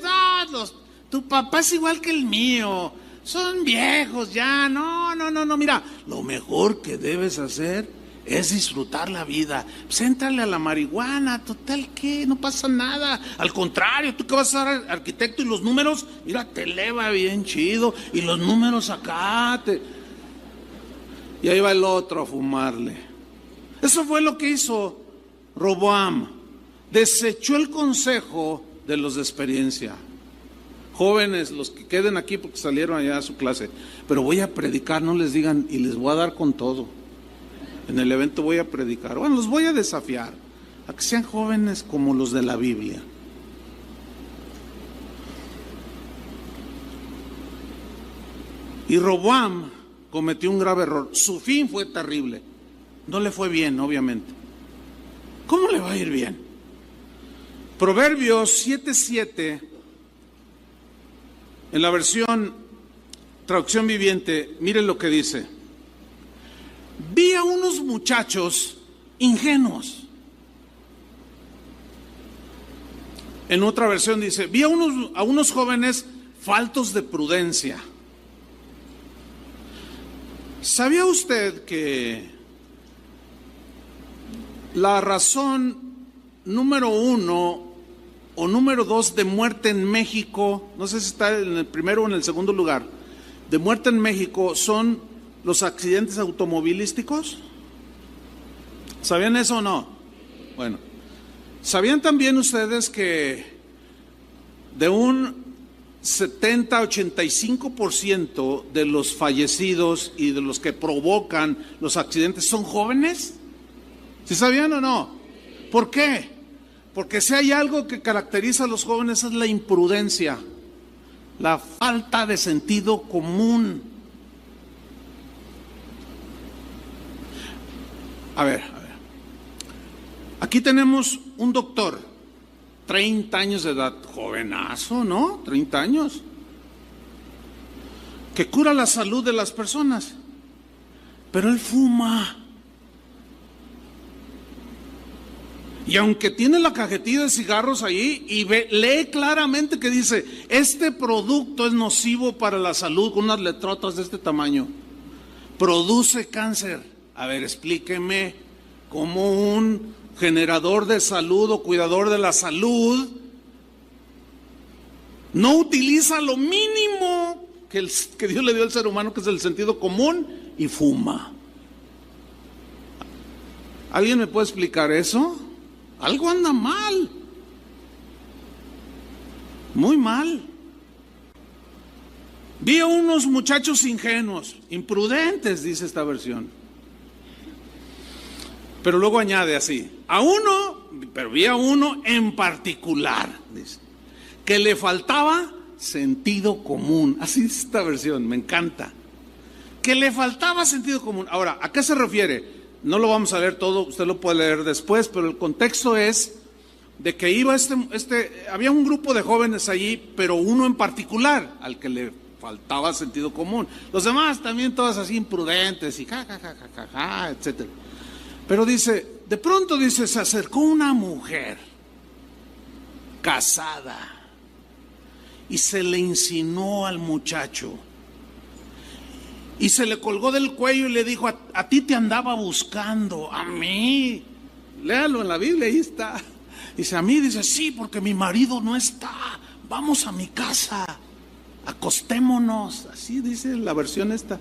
tu papá es igual que el mío. Son viejos ya, no, mira, lo mejor que debes hacer es disfrutar la vida. Pues éntrale a la marihuana, total que no pasa nada. Al contrario, tú que vas a ser arquitecto y los números, mira, te eleva bien chido. Y los números acá, y ahí va el otro a fumarle. Eso fue lo que hizo Roboam. Desechó el consejo de los de experiencia. Jóvenes, los que queden aquí porque salieron allá a su clase, pero voy a predicar, no les digan, y les voy a dar con todo. En el evento voy a predicar. Bueno, los voy a desafiar a que sean jóvenes como los de la Biblia. Y Roboam cometió un grave error. Su fin fue terrible. No le fue bien, obviamente. ¿Cómo le va a ir bien? Proverbios 7:7, en la versión traducción viviente, miren lo que dice: vi a unos muchachos ingenuos En otra versión dice, vi a unos jóvenes faltos de prudencia. ¿Sabía usted que la razón número 1 o número 2 de muerte en México, no sé si está en el primero o en el segundo lugar, de muerte en México son los accidentes automovilísticos? ¿Sabían eso o no? Bueno, ¿sabían también ustedes que de un 70-85% de los fallecidos y de los que provocan los accidentes son jóvenes? ¿Sí sabían o no? ¿Por qué? Porque si hay algo que caracteriza a los jóvenes es la imprudencia, la falta de sentido común. A ver. Aquí tenemos un doctor, 30 años de edad, jovenazo, ¿no? 30 años, que cura la salud de las personas, pero él fuma. Y aunque tiene la cajetilla de cigarros ahí y lee claramente que dice, este producto es nocivo para la salud, con unas letrotas de este tamaño, produce cáncer. A ver, explíqueme cómo un generador de salud o cuidador de la salud no utiliza lo mínimo que Dios le dio al ser humano, que es el sentido común, y fuma. ¿Alguien me puede explicar eso? Algo anda mal, muy mal. Vi a unos muchachos ingenuos, imprudentes, dice esta versión. Pero luego añade así, vi a uno en particular, dice, que le faltaba sentido común. Así dice esta versión, me encanta. Que le faltaba sentido común. Ahora, ¿a qué se refiere? No lo vamos a leer todo, usted lo puede leer después, pero el contexto es de que iba había un grupo de jóvenes allí, pero uno en particular al que le faltaba sentido común. Los demás también todos así imprudentes y etcétera. Pero dice, de pronto dice, se acercó una mujer casada y se le insinuó al muchacho. Y se le colgó del cuello y le dijo, a ti te andaba buscando, a mí. Léalo en la Biblia, ahí está. Dice, a mí, dice, sí, porque mi marido no está. Vamos a mi casa, acostémonos. Así dice la versión esta.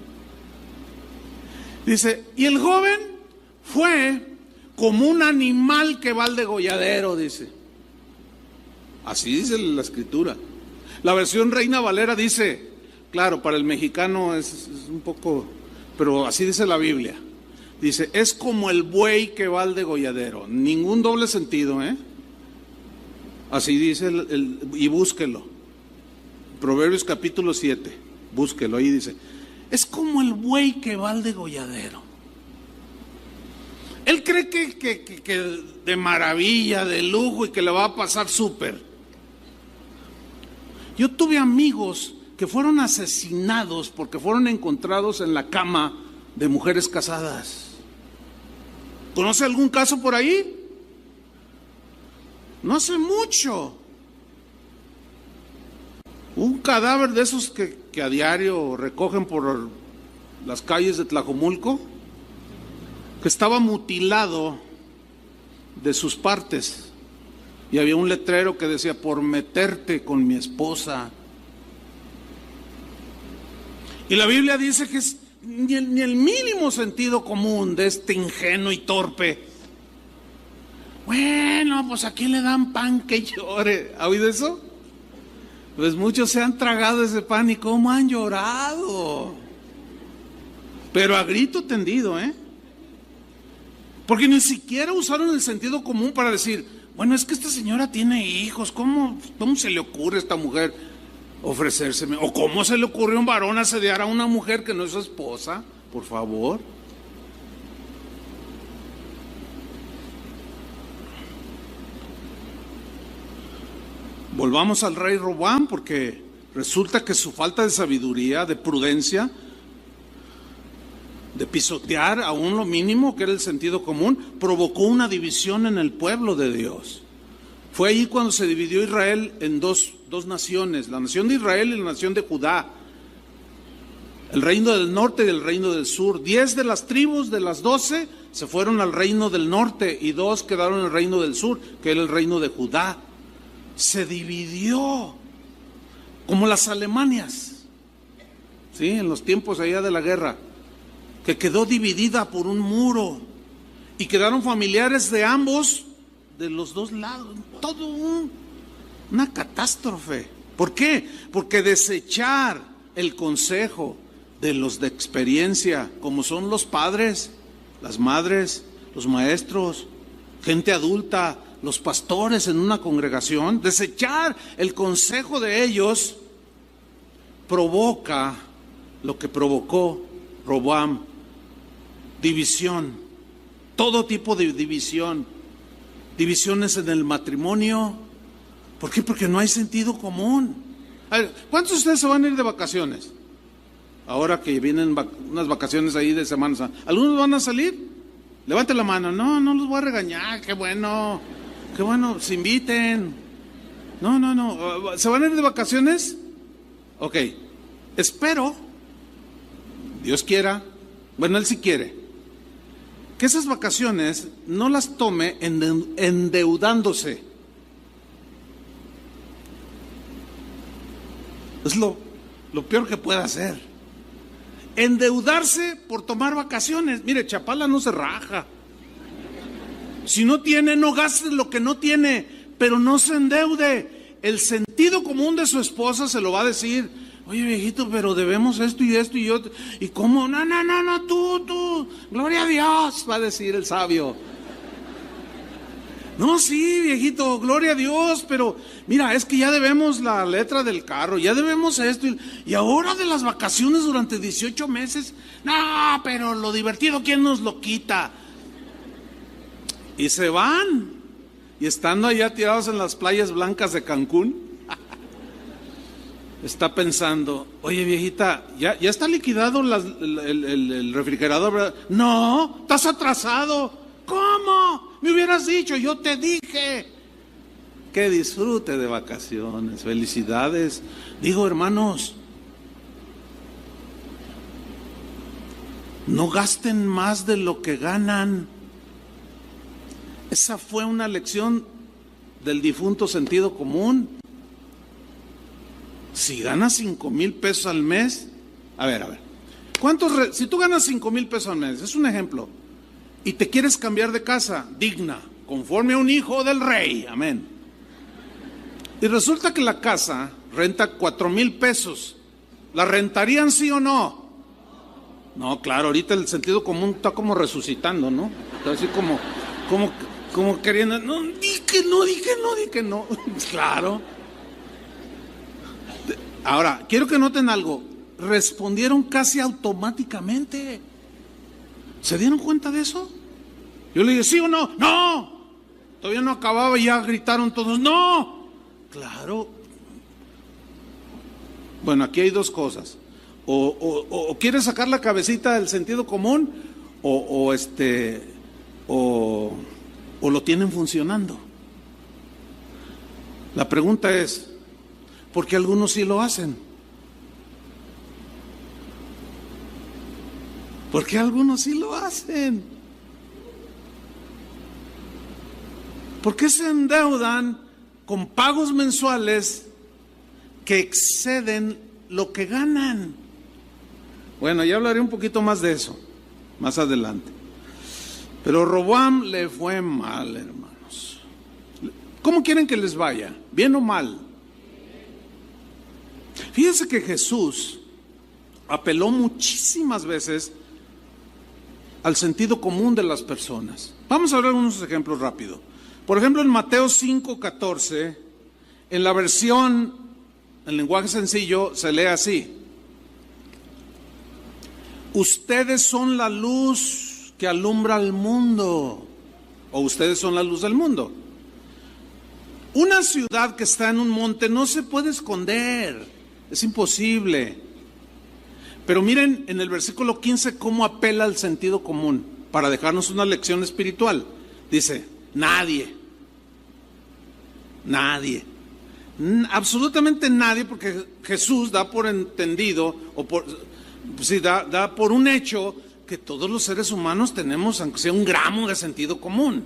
Dice, y el joven fue como un animal que va al degolladero, dice. Así dice la escritura. La versión Reina Valera dice, claro, para el mexicano es un poco, pero así dice la Biblia. Dice, es como el buey que va al degolladero. Ningún doble sentido, ¿eh? Así dice, y búsquelo. Proverbios capítulo 7, búsquelo, ahí dice, es como el buey que va al degolladero. Él cree que de maravilla, de lujo y que le va a pasar súper. Yo tuve amigos que fueron asesinados porque fueron encontrados en la cama de mujeres casadas. ¿Conoce algún caso por ahí? No hace mucho. Un cadáver de esos que a diario recogen por las calles de Tlajomulco, que estaba mutilado de sus partes. Y había un letrero que decía, por meterte con mi esposa. Y la Biblia dice que es ni el mínimo sentido común de este ingenuo y torpe. Bueno, pues aquí le dan pan que llore. ¿Ha oído eso? Pues muchos se han tragado ese pan y cómo han llorado. Pero a grito tendido, ¿eh? Porque ni siquiera usaron el sentido común para decir, bueno, es que esta señora tiene hijos, ¿cómo se le ocurre a esta mujer ofrecérseme? ¿O cómo se le ocurrió a un varón asediar a una mujer que no es su esposa? Por favor. Volvamos al rey Roboam, porque resulta que su falta de sabiduría, de prudencia, de pisotear aún lo mínimo que era el sentido común, provocó una división en el pueblo de Dios. Fue ahí cuando se dividió Israel en dos naciones, la nación de Israel y la nación de Judá. El reino del norte y el reino del sur. 10 de las tribus de las 12 se fueron al reino del norte y 2 quedaron en el reino del sur, que era el reino de Judá. Se dividió como las Alemanias, ¿sí? En los tiempos allá de la guerra, que quedó dividida por un muro y quedaron familiares de ambos, de los dos lados, una catástrofe. ¿Por qué? Porque desechar el consejo de los de experiencia, como son los padres, las madres, los maestros, gente adulta, los pastores en una congregación, desechar el consejo de ellos provoca lo que provocó Roboam: división, todo tipo de división, divisiones en el matrimonio. ¿Por qué? Porque no hay sentido común. A ver, ¿cuántos de ustedes se van a ir de vacaciones? Ahora que vienen unas vacaciones ahí de Semana Santa, ¿algunos van a salir? Levante la mano. No, no los voy a regañar. Qué bueno, se inviten. No. ¿Se van a ir de vacaciones? Ok, espero, Dios quiera, bueno, Él sí quiere, que esas vacaciones no las tome endeudándose. Es lo peor que puede hacer. Endeudarse por tomar vacaciones. Mire, Chapala no se raja. Si no tiene, no gaste lo que no tiene, pero no se endeude. El sentido común de su esposa se lo va a decir: oye, viejito, pero debemos esto y esto y otro. ¿Y cómo? No, tú, gloria a Dios, va a decir el sabio. No, sí, viejito, gloria a Dios, pero mira, es que ya debemos la letra del carro, ya debemos esto, y ahora de las vacaciones durante 18 meses, no, pero lo divertido, ¿quién nos lo quita? Y se van, y estando allá tirados en las playas blancas de Cancún, está pensando: oye, viejita, ¿ya está liquidado el refrigerador, ¿verdad? No, estás atrasado. ¿Cómo? Me hubieras dicho, yo te dije. Que disfrute de vacaciones, felicidades. Digo, hermanos, no gasten más de lo que ganan. Esa fue una lección del difunto sentido común. Si ganas 5,000 pesos al mes, a ver, si tú ganas 5,000 pesos al mes, es un ejemplo, y te quieres cambiar de casa digna, conforme a un hijo del rey, amén, y resulta que la casa renta 4,000 pesos, ¿la rentarían sí o no? No, claro, ahorita el sentido común está como resucitando, ¿no? Está así como queriendo, no, di que no, claro. Ahora, quiero que noten algo, respondieron casi automáticamente. ¿Se dieron cuenta de eso? Yo le dije, ¿sí o no? ¡No! Todavía no acababa y ya gritaron todos, ¡no! Claro. Bueno, aquí hay dos cosas. O quieres sacar la cabecita del sentido común, o lo tienen funcionando. La pregunta es, ¿por qué algunos sí lo hacen? ¿Por qué algunos sí lo hacen? ¿Por qué se endeudan con pagos mensuales que exceden lo que ganan? Bueno, ya hablaré un poquito más de eso más adelante. Pero Roboam le fue mal, hermanos. ¿Cómo quieren que les vaya? ¿Bien o mal? Fíjense que Jesús apeló muchísimas veces al sentido común de las personas. Vamos a ver unos ejemplos rápido. Por ejemplo, en Mateo 5:14, en la versión, en lenguaje sencillo, se lee así: ustedes son la luz que alumbra al mundo, o ustedes son la luz del mundo. Una ciudad que está en un monte no se puede esconder, es imposible. Pero miren en el versículo 15 cómo apela al sentido común para dejarnos una lección espiritual. Dice, nadie. Nadie. Absolutamente nadie, porque Jesús da por entendido, o por, sí, da por un hecho que todos los seres humanos tenemos, aunque sea un gramo de sentido común.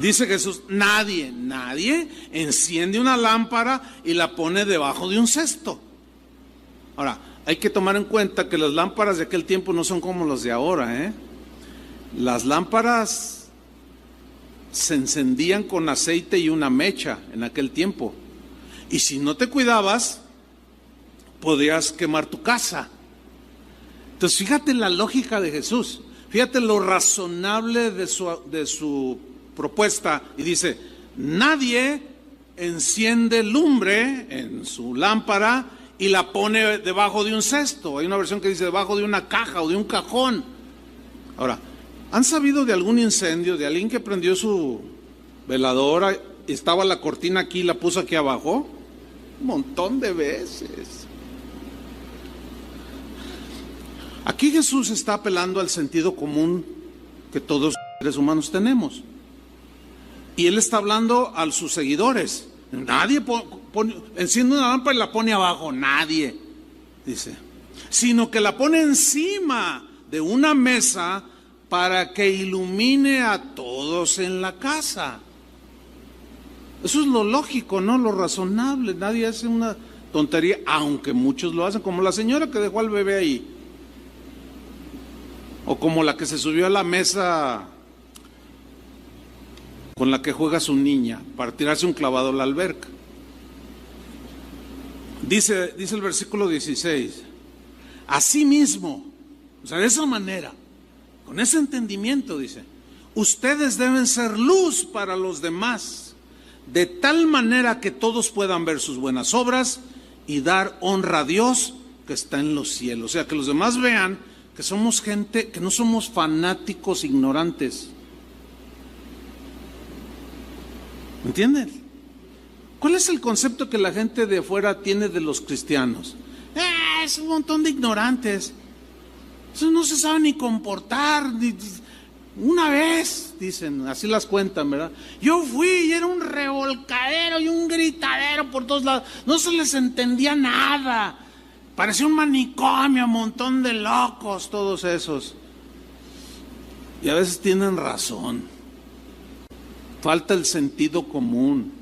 Dice Jesús, nadie enciende una lámpara y la pone debajo de un cesto. Ahora, hay que tomar en cuenta que las lámparas de aquel tiempo no son como las de ahora, Las lámparas se encendían con aceite y una mecha en aquel tiempo. Y si no te cuidabas, podías quemar tu casa. Entonces, fíjate la lógica de Jesús. Fíjate lo razonable de su propuesta. Y dice, nadie enciende lumbre en su lámpara y la pone debajo de un cesto. Hay una versión que dice debajo de una caja o de un cajón. Ahora, ¿han sabido de algún incendio, de alguien que prendió su veladora, estaba la cortina aquí y la puso aquí abajo? Un montón de veces. Aquí Jesús está apelando al sentido común que todos los seres humanos tenemos. Y Él está hablando a sus seguidores. Nadie enciende una lámpara y la pone abajo, nadie, dice. Sino que la pone encima de una mesa para que ilumine a todos en la casa. Eso es lo lógico, ¿no? Lo razonable. Nadie hace una tontería, aunque muchos lo hacen, como la señora que dejó al bebé ahí. O como la que se subió a la mesa con la que juega su niña para tirarse un clavado a la alberca. Dice el versículo 16, asimismo, o sea, de esa manera, con ese entendimiento, dice, ustedes deben ser luz para los demás, de tal manera que todos puedan ver sus buenas obras y dar honra a Dios que está en los cielos. O sea, que los demás vean que somos gente, que no somos fanáticos ignorantes. ¿Me entienden? ¿Cuál es el concepto que la gente de afuera tiene de los cristianos? Es un montón de ignorantes. Eso no se sabe ni comportar. Una vez, dicen, así las cuentan, ¿verdad? Yo fui y era un revolcadero y un gritadero por todos lados. No se les entendía nada. Parecía un manicomio, un montón de locos, todos esos. Y a veces tienen razón. Falta el sentido común.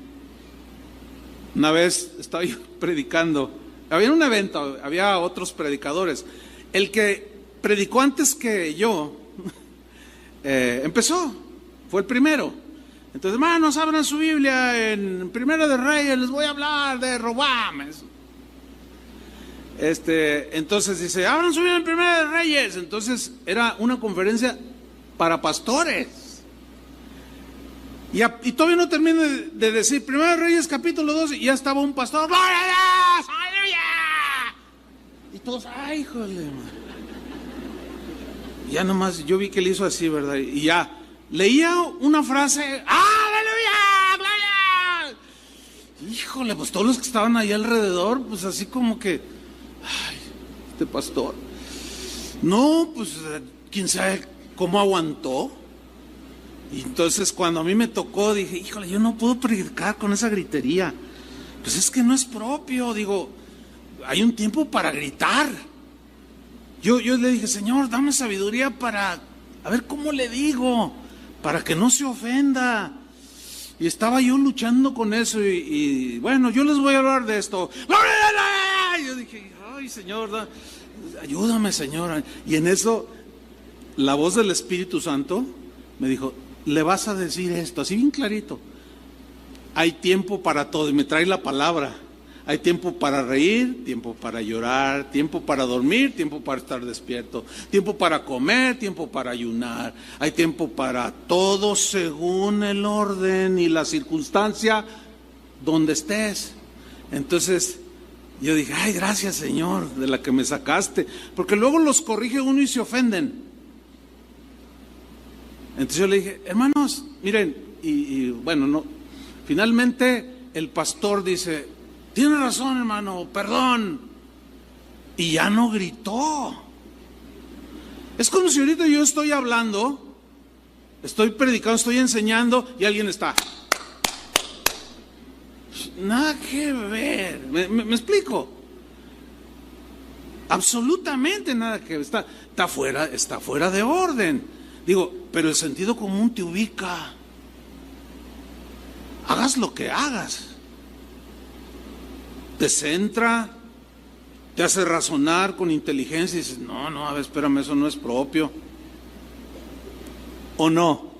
Una vez estaba yo predicando, había un evento, había otros predicadores. El que predicó antes que yo empezó, fue el primero. Entonces, hermanos, abran su Biblia en Primera de Reyes, les voy a hablar de Roboam. Entonces dice, abran su Biblia en Primera de Reyes. Entonces era una conferencia para pastores. Y todavía no termino de decir Primera de Reyes capítulo 2 y ya estaba un pastor, ¡gloria a Dios! ¡Aleluya! Y todos, ¡ay, híjole! Man. Ya nomás, yo vi que le hizo así, ¿verdad? Y ya, leía una frase, ¡aleluya! ¡Gloria! Híjole, pues todos los que estaban ahí alrededor, pues así como que, ¡ay, este pastor! No, pues, quién sabe cómo aguantó. Y entonces cuando a mí me tocó dije, híjole, yo no puedo predicar con esa gritería. Pues es que no es propio, digo, hay un tiempo para gritar. Yo le dije, Señor, dame sabiduría para, a ver cómo le digo, para que no se ofenda. Y estaba yo luchando con eso y bueno, yo les voy a hablar de esto. Y yo dije, ay, Señor, ayúdame, Señor. Y en eso, la voz del Espíritu Santo me dijo, le vas a decir esto, así bien clarito. Hay tiempo para todo, y me trae la palabra. Hay tiempo para reír, tiempo para llorar, tiempo para dormir, tiempo para estar despierto, tiempo para comer, tiempo para ayunar. Hay tiempo para todo según el orden y la circunstancia donde estés. Entonces yo dije, ay, gracias, Señor, de la que me sacaste, porque luego los corrige uno y se ofenden. Entonces yo le dije, hermanos, miren, y bueno, no, finalmente el pastor dice, tiene razón, hermano, perdón, y ya no gritó. Es como si ahorita yo estoy hablando Estoy predicando, estoy enseñando y alguien está. Nada que ver. ¿Me explico? Absolutamente nada que ver. Está fuera de orden. Digo, pero el sentido común te ubica. Hagas lo que hagas. Te centra, te hace razonar con inteligencia y dices, no, a ver, espérame, eso no es propio. ¿O no?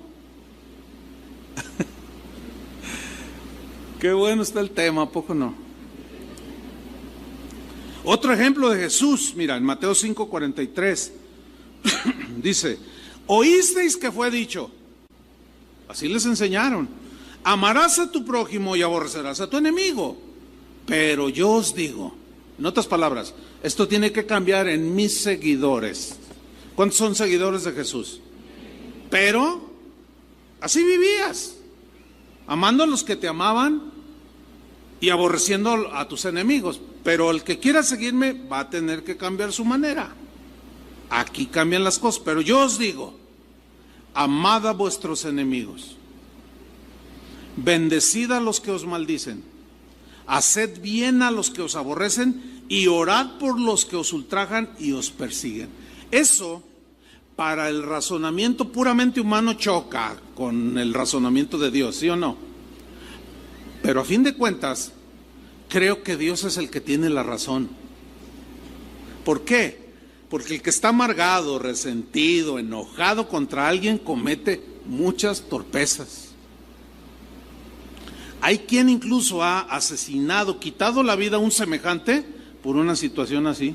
Qué bueno está el tema, ¿a poco no? Otro ejemplo de Jesús, mira, en Mateo 5:43, dice, oísteis que fue dicho, así les enseñaron, amarás a tu prójimo y aborrecerás a tu enemigo. Pero yo os digo, en otras palabras, esto tiene que cambiar en mis seguidores. ¿Cuántos son seguidores de Jesús? Pero así vivías, amando a los que te amaban y aborreciendo a tus enemigos. Pero el que quiera seguirme va a tener que cambiar su manera. Aquí cambian las cosas. Pero yo os digo, amad a vuestros enemigos, bendecid a los que os maldicen, haced bien a los que os aborrecen y orad por los que os ultrajan y os persiguen. Eso, para el razonamiento puramente humano, choca con el razonamiento de Dios, ¿sí o no? Pero a fin de cuentas, creo que Dios es el que tiene la razón. ¿Por qué? Porque el que está amargado, resentido, enojado contra alguien comete muchas torpezas. Hay quien incluso ha asesinado, quitado la vida a un semejante por una situación así,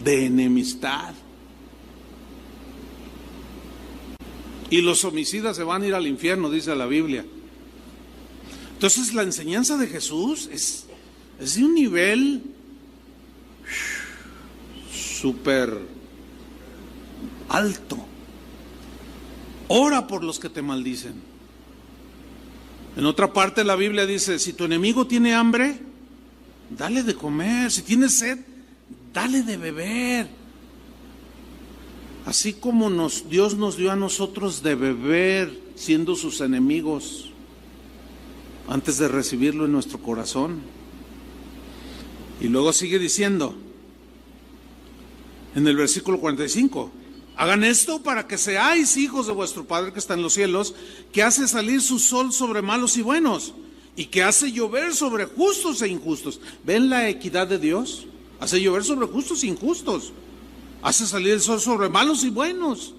de enemistad. Y los homicidas se van a ir al infierno, dice la Biblia. Entonces la enseñanza de Jesús es de un nivel súper alto. Ora por los que te maldicen. En otra parte la Biblia dice, si tu enemigo tiene hambre, dale de comer. Si tiene sed, dale de beber. Así como Dios nos dio a nosotros de beber siendo sus enemigos antes de recibirlo en nuestro corazón. Y luego sigue diciendo en el versículo 45, hagan esto para que seáis hijos de vuestro Padre que está en los cielos, que hace salir su sol sobre malos y buenos, y que hace llover sobre justos e injustos. ¿Ven la equidad de Dios? Hace llover sobre justos e injustos. Hace salir el sol sobre malos y buenos.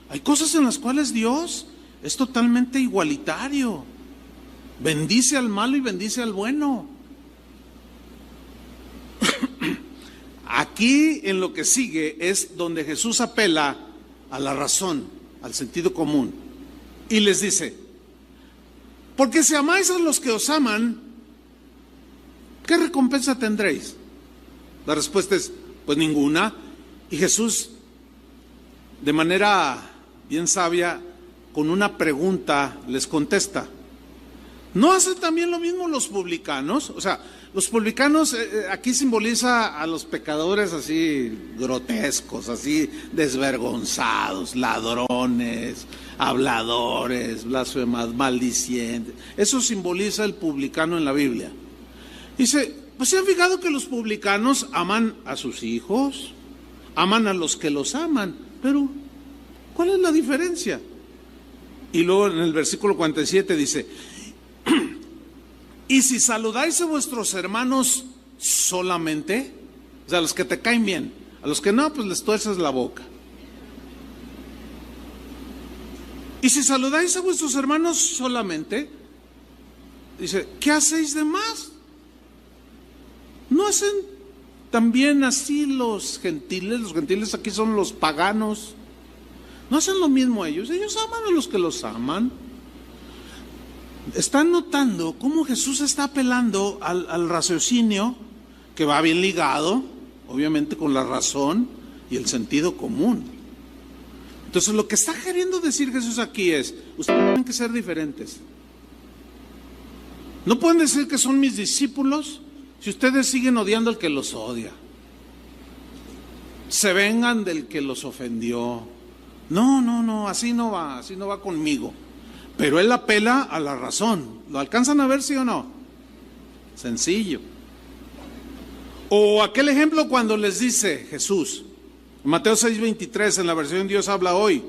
Hay cosas en las cuales Dios es totalmente igualitario. Bendice al malo y bendice al bueno. Aquí en lo que sigue es donde Jesús apela a la razón, al sentido común, y les dice, porque si amáis a los que os aman, ¿qué recompensa tendréis? La respuesta es, pues ninguna. Y Jesús, de manera bien sabia, con una pregunta les contesta, ¿no hacen también lo mismo los publicanos? O sea, los publicanos aquí simboliza a los pecadores así grotescos, así desvergonzados, ladrones, habladores, blasfemas, maldicientes. Eso simboliza el publicano en la Biblia. Dice, pues se han fijado que los publicanos aman a sus hijos, aman a los que los aman, pero ¿cuál es la diferencia? Y luego en el versículo 47 dice, y si saludáis a vuestros hermanos solamente, o sea, a los que te caen bien, a los que no, pues les tuerces la boca. Y si saludáis a vuestros hermanos solamente, dice, ¿qué hacéis de más? ¿No hacen también así los gentiles? Los gentiles aquí son los paganos. ¿No hacen lo mismo ellos? Ellos aman a los que los aman. ¿Están notando cómo Jesús está apelando al raciocinio que va bien ligado, obviamente, con la razón y el sentido común? Entonces, lo que está queriendo decir Jesús aquí es, ustedes tienen que ser diferentes. No pueden decir que son mis discípulos si ustedes siguen odiando al que los odia. Se vengan del que los ofendió. No, así no va conmigo. Pero él apela a la razón. ¿Lo alcanzan a ver, sí o no? Sencillo. O aquel ejemplo cuando les dice Jesús, Mateo 6:23, en la versión Dios habla hoy,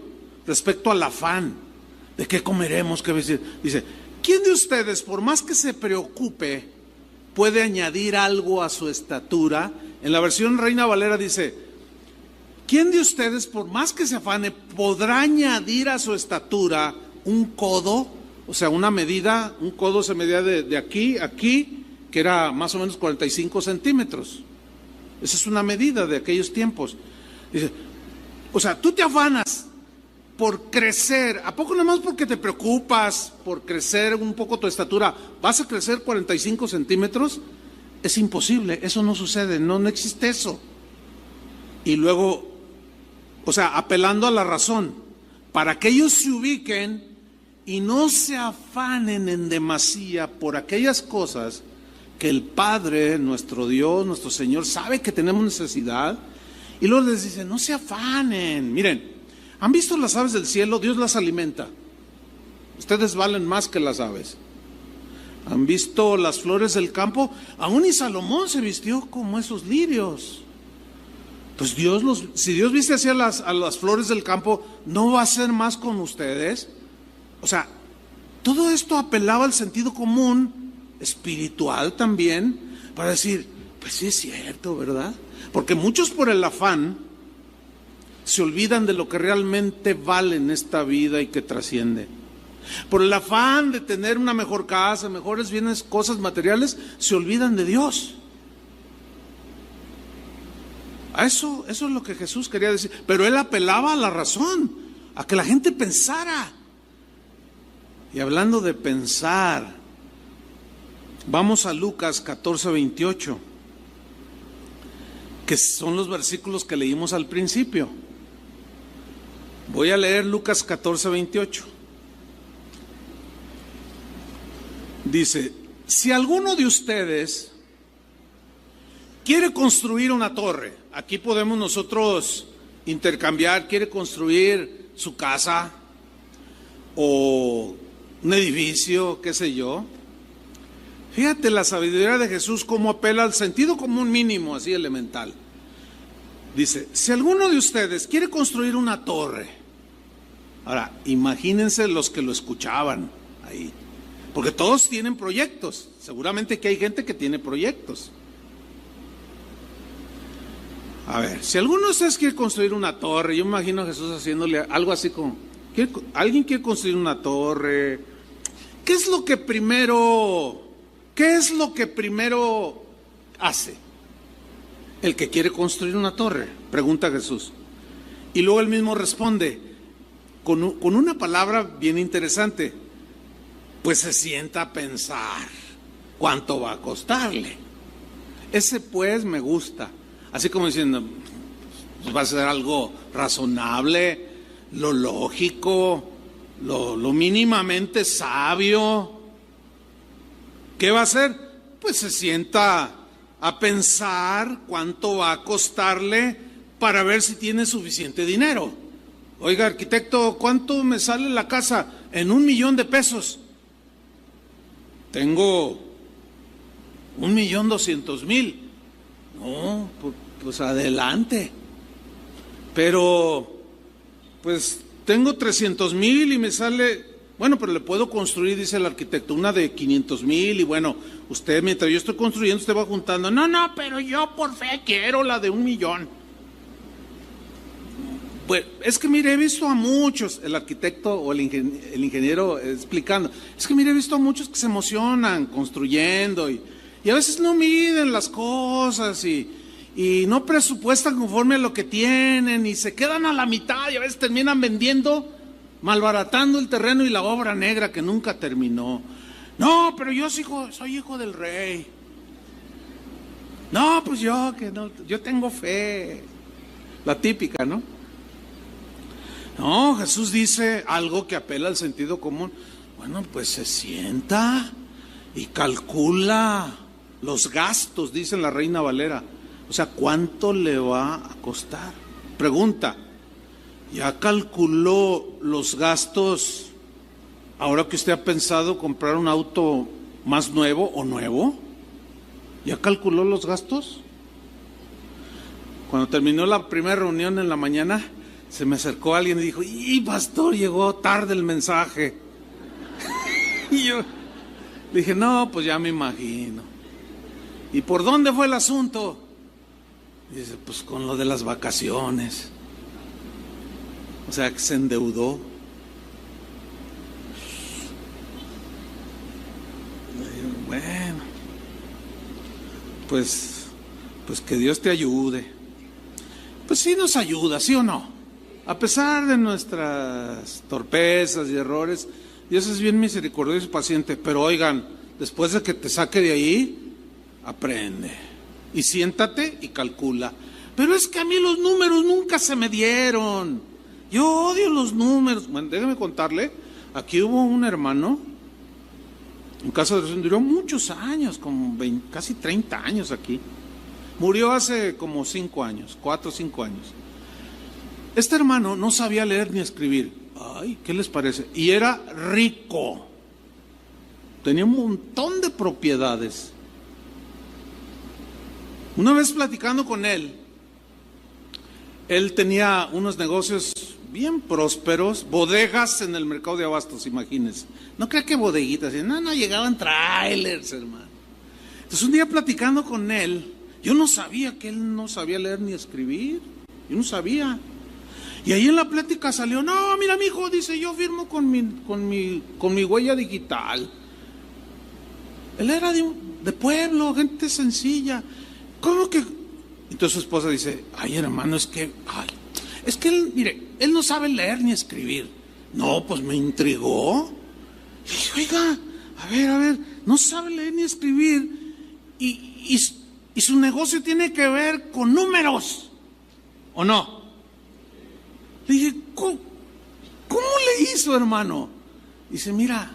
respecto al afán, ¿de qué comeremos? ¿Qué vestir? Dice, ¿quién de ustedes, por más que se preocupe, puede añadir algo a su estatura? En la versión Reina Valera dice, ¿quién de ustedes, por más que se afane, podrá añadir a su estatura un codo? O sea, una medida, un codo se medía de aquí a aquí, que era más o menos 45 centímetros. Esa es una medida de aquellos tiempos. Dice, o sea, tú te afanas por crecer, ¿a poco nada más porque te preocupas por crecer un poco tu estatura, vas a crecer 45 centímetros? Es imposible, eso no sucede, no existe eso. Y luego, o sea, apelando a la razón, para que ellos se ubiquen y no se afanen en demasía por aquellas cosas que el Padre, nuestro Dios, nuestro Señor, sabe que tenemos necesidad, y luego les dice, no se afanen. Miren, ¿han visto las aves del cielo? Dios las alimenta. Ustedes valen más que las aves. ¿Han visto las flores del campo? Aún y Salomón se vistió como esos lirios. Pues si Dios viste así a las flores del campo, ¿no va a hacer más con ustedes? O sea, todo esto apelaba al sentido común, espiritual también, para decir, pues sí es cierto, ¿verdad? Porque muchos por el afán se olvidan de lo que realmente vale en esta vida y que trasciende. Por el afán de tener una mejor casa, mejores bienes, cosas materiales, se olvidan de Dios. Eso es lo que Jesús quería decir. Pero él apelaba a la razón, a que la gente pensara. Y hablando de pensar, vamos a Lucas 14:28, que son los versículos que leímos al principio. Voy a leer Lucas 14:28. Dice, si alguno de ustedes quiere construir una torre, aquí podemos nosotros intercambiar, quiere construir su casa o un edificio, qué sé yo. Fíjate la sabiduría de Jesús, cómo apela al sentido común mínimo, así elemental. Dice, si alguno de ustedes quiere construir una torre, ahora imagínense los que lo escuchaban ahí, porque todos tienen proyectos, seguramente que hay gente que tiene proyectos. A ver, si alguno de ustedes quiere construir una torre, yo me imagino a Jesús haciéndole algo así como, ¿alguien quiere construir una torre? ¿Qué es lo que primero hace el que quiere construir una torre? Pregunta Jesús. Y luego él mismo responde con una palabra bien interesante. Pues se sienta a pensar cuánto va a costarle. Ese pues me gusta. Así como diciendo, pues va a ser algo razonable, lo lógico, lo mínimamente sabio. ¿Qué va a hacer? Pues se sienta a pensar cuánto va a costarle para ver si tiene suficiente dinero. Oiga, arquitecto, ¿cuánto me sale la casa? En $1,000,000. Tengo 1,200,000. No, pues adelante. Pero, pues tengo 300,000 y me sale, bueno, pero le puedo construir, dice el arquitecto, una de 500,000 y bueno, usted mientras yo estoy construyendo, usted va juntando. No, pero yo por fe quiero la de 1,000,000. Pues es que mire, he visto a muchos, el arquitecto o el ingeniero explicando, es que mire, he visto a muchos que se emocionan construyendo y a veces no miden las cosas y no presupuestan conforme a lo que tienen y se quedan a la mitad y a veces terminan vendiendo, malbaratando el terreno y la obra negra que nunca terminó. No, pero yo soy hijo del rey. No, pues yo tengo fe. La típica, ¿no? No, Jesús dice algo que apela al sentido común. Bueno, pues se sienta y calcula los gastos, dice la Reina Valera. O sea, ¿cuánto le va a costar? Pregunta, ¿Ya calculó los gastos ahora que usted ha pensado comprar un auto más nuevo o nuevo? ¿Ya calculó los gastos? Cuando terminó la primera reunión en la mañana, se me acercó alguien y dijo: ¡y pastor, llegó tarde el mensaje! Y yo le dije: no, pues ya me imagino. ¿Y por dónde fue el asunto? Y dice: pues con lo de las vacaciones. O sea, que se endeudó. Bueno, pues que Dios te ayude. Pues sí nos ayuda, ¿sí o no? A pesar de nuestras torpezas y errores, Dios es bien misericordioso y paciente. Pero oigan, después de que te saque de ahí, aprende. Y siéntate y calcula. Pero es que a mí los números nunca se me dieron. Yo odio los números. Bueno, déjeme contarle, aquí hubo un hermano, en casa de Dios, duró muchos años, como casi 30 años aquí. Murió hace como 5 años, 4 o 5 años. Este hermano no sabía leer ni escribir. Ay, ¿qué les parece? Y era rico. Tenía un montón de propiedades. Una vez platicando con él tenía unos negocios bien prósperos, bodegas en el mercado de abastos, imagínense. No crea que bodeguitas, no, llegaban trailers, hermano. Entonces un día platicando con él, yo no sabía que él no sabía leer ni escribir, yo no sabía. Y ahí en la plática salió: no, mira, mijo, dice, yo firmo con mi huella digital. Él era de pueblo, gente sencilla. ¿Cómo que? Entonces su esposa dice: ay, hermano, es que él, mire, él no sabe leer ni escribir. No, pues me intrigó. Y dije: oiga, a ver, no sabe leer ni escribir y su negocio tiene que ver con números, ¿o no? Le dije: ¿cómo le hizo, hermano? Dice: mira,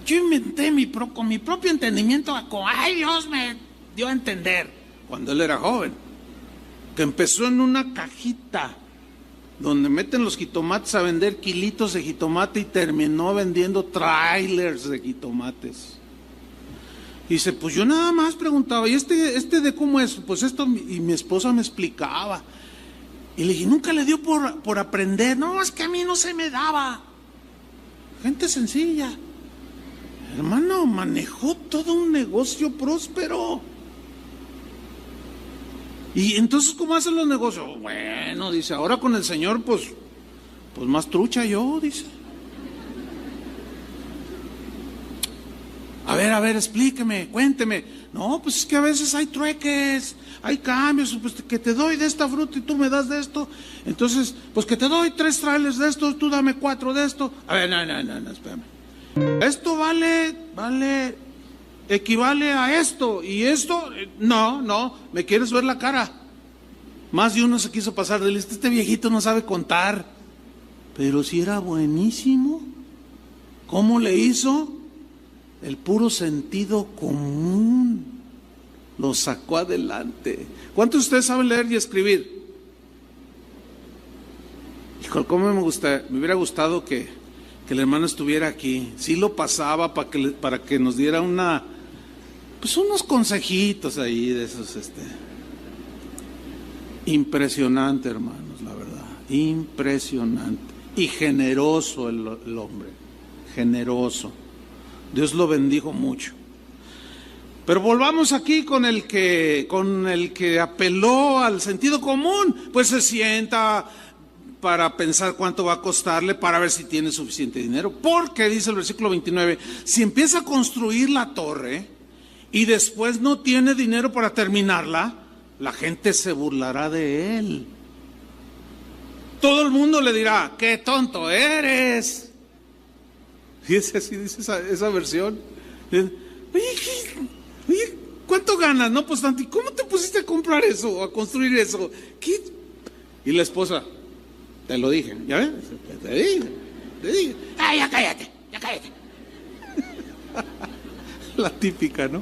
yo inventé con mi propio entendimiento, ay, Dios me dio a entender, cuando él era joven, que empezó en una cajita donde meten los jitomates a vender kilitos de jitomate y terminó vendiendo trailers de jitomates. Y dice: pues yo nada más preguntaba, ¿y este de cómo es? Pues esto, y mi esposa me explicaba. Y le dije: ¿nunca le dio por aprender? No, es que a mí no se me daba. Gente sencilla. Hermano, manejó todo un negocio próspero. Y entonces, ¿cómo hacen los negocios? Bueno, dice, ahora con el Señor, pues más trucha yo, dice. A ver, explíqueme, cuénteme. No, pues es que a veces hay trueques, hay cambios, pues que te doy de esta fruta y tú me das de esto. Entonces, pues que te doy 3 trailers de esto, tú dame 4 de esto. A ver, no, espérame. Esto equivale a esto, y esto, no, me quieres ver la cara. Más de uno se quiso pasar de listo. Este viejito no sabe contar, pero si era buenísimo. ¿Cómo le hizo? El puro sentido común lo sacó adelante. ¿Cuántos de ustedes saben leer y escribir? Hijo, ¿cómo me hubiera gustado que el hermano estuviera aquí? Sí lo pasaba para que nos diera unos consejitos ahí de esos. Impresionante, hermanos, la verdad, impresionante. Y generoso el hombre, generoso. Dios lo bendijo mucho. Pero volvamos aquí con el que apeló al sentido común. Pues se sienta para pensar cuánto va a costarle, para ver si tiene suficiente dinero. Porque dice el versículo 29, si empieza a construir la torre y después no tiene dinero para terminarla, la gente se burlará de él. Todo el mundo le dirá: ¡qué tonto eres! Fíjese, así dice esa versión. Oye, ¿cuánto ganas? No, pues tanto. ¿Y cómo te pusiste a comprar eso, a construir eso? ¿Qué? Y la esposa: te lo dije, ¿ya ves? Te dije. ¡Ay, ya cállate! La típica, ¿no?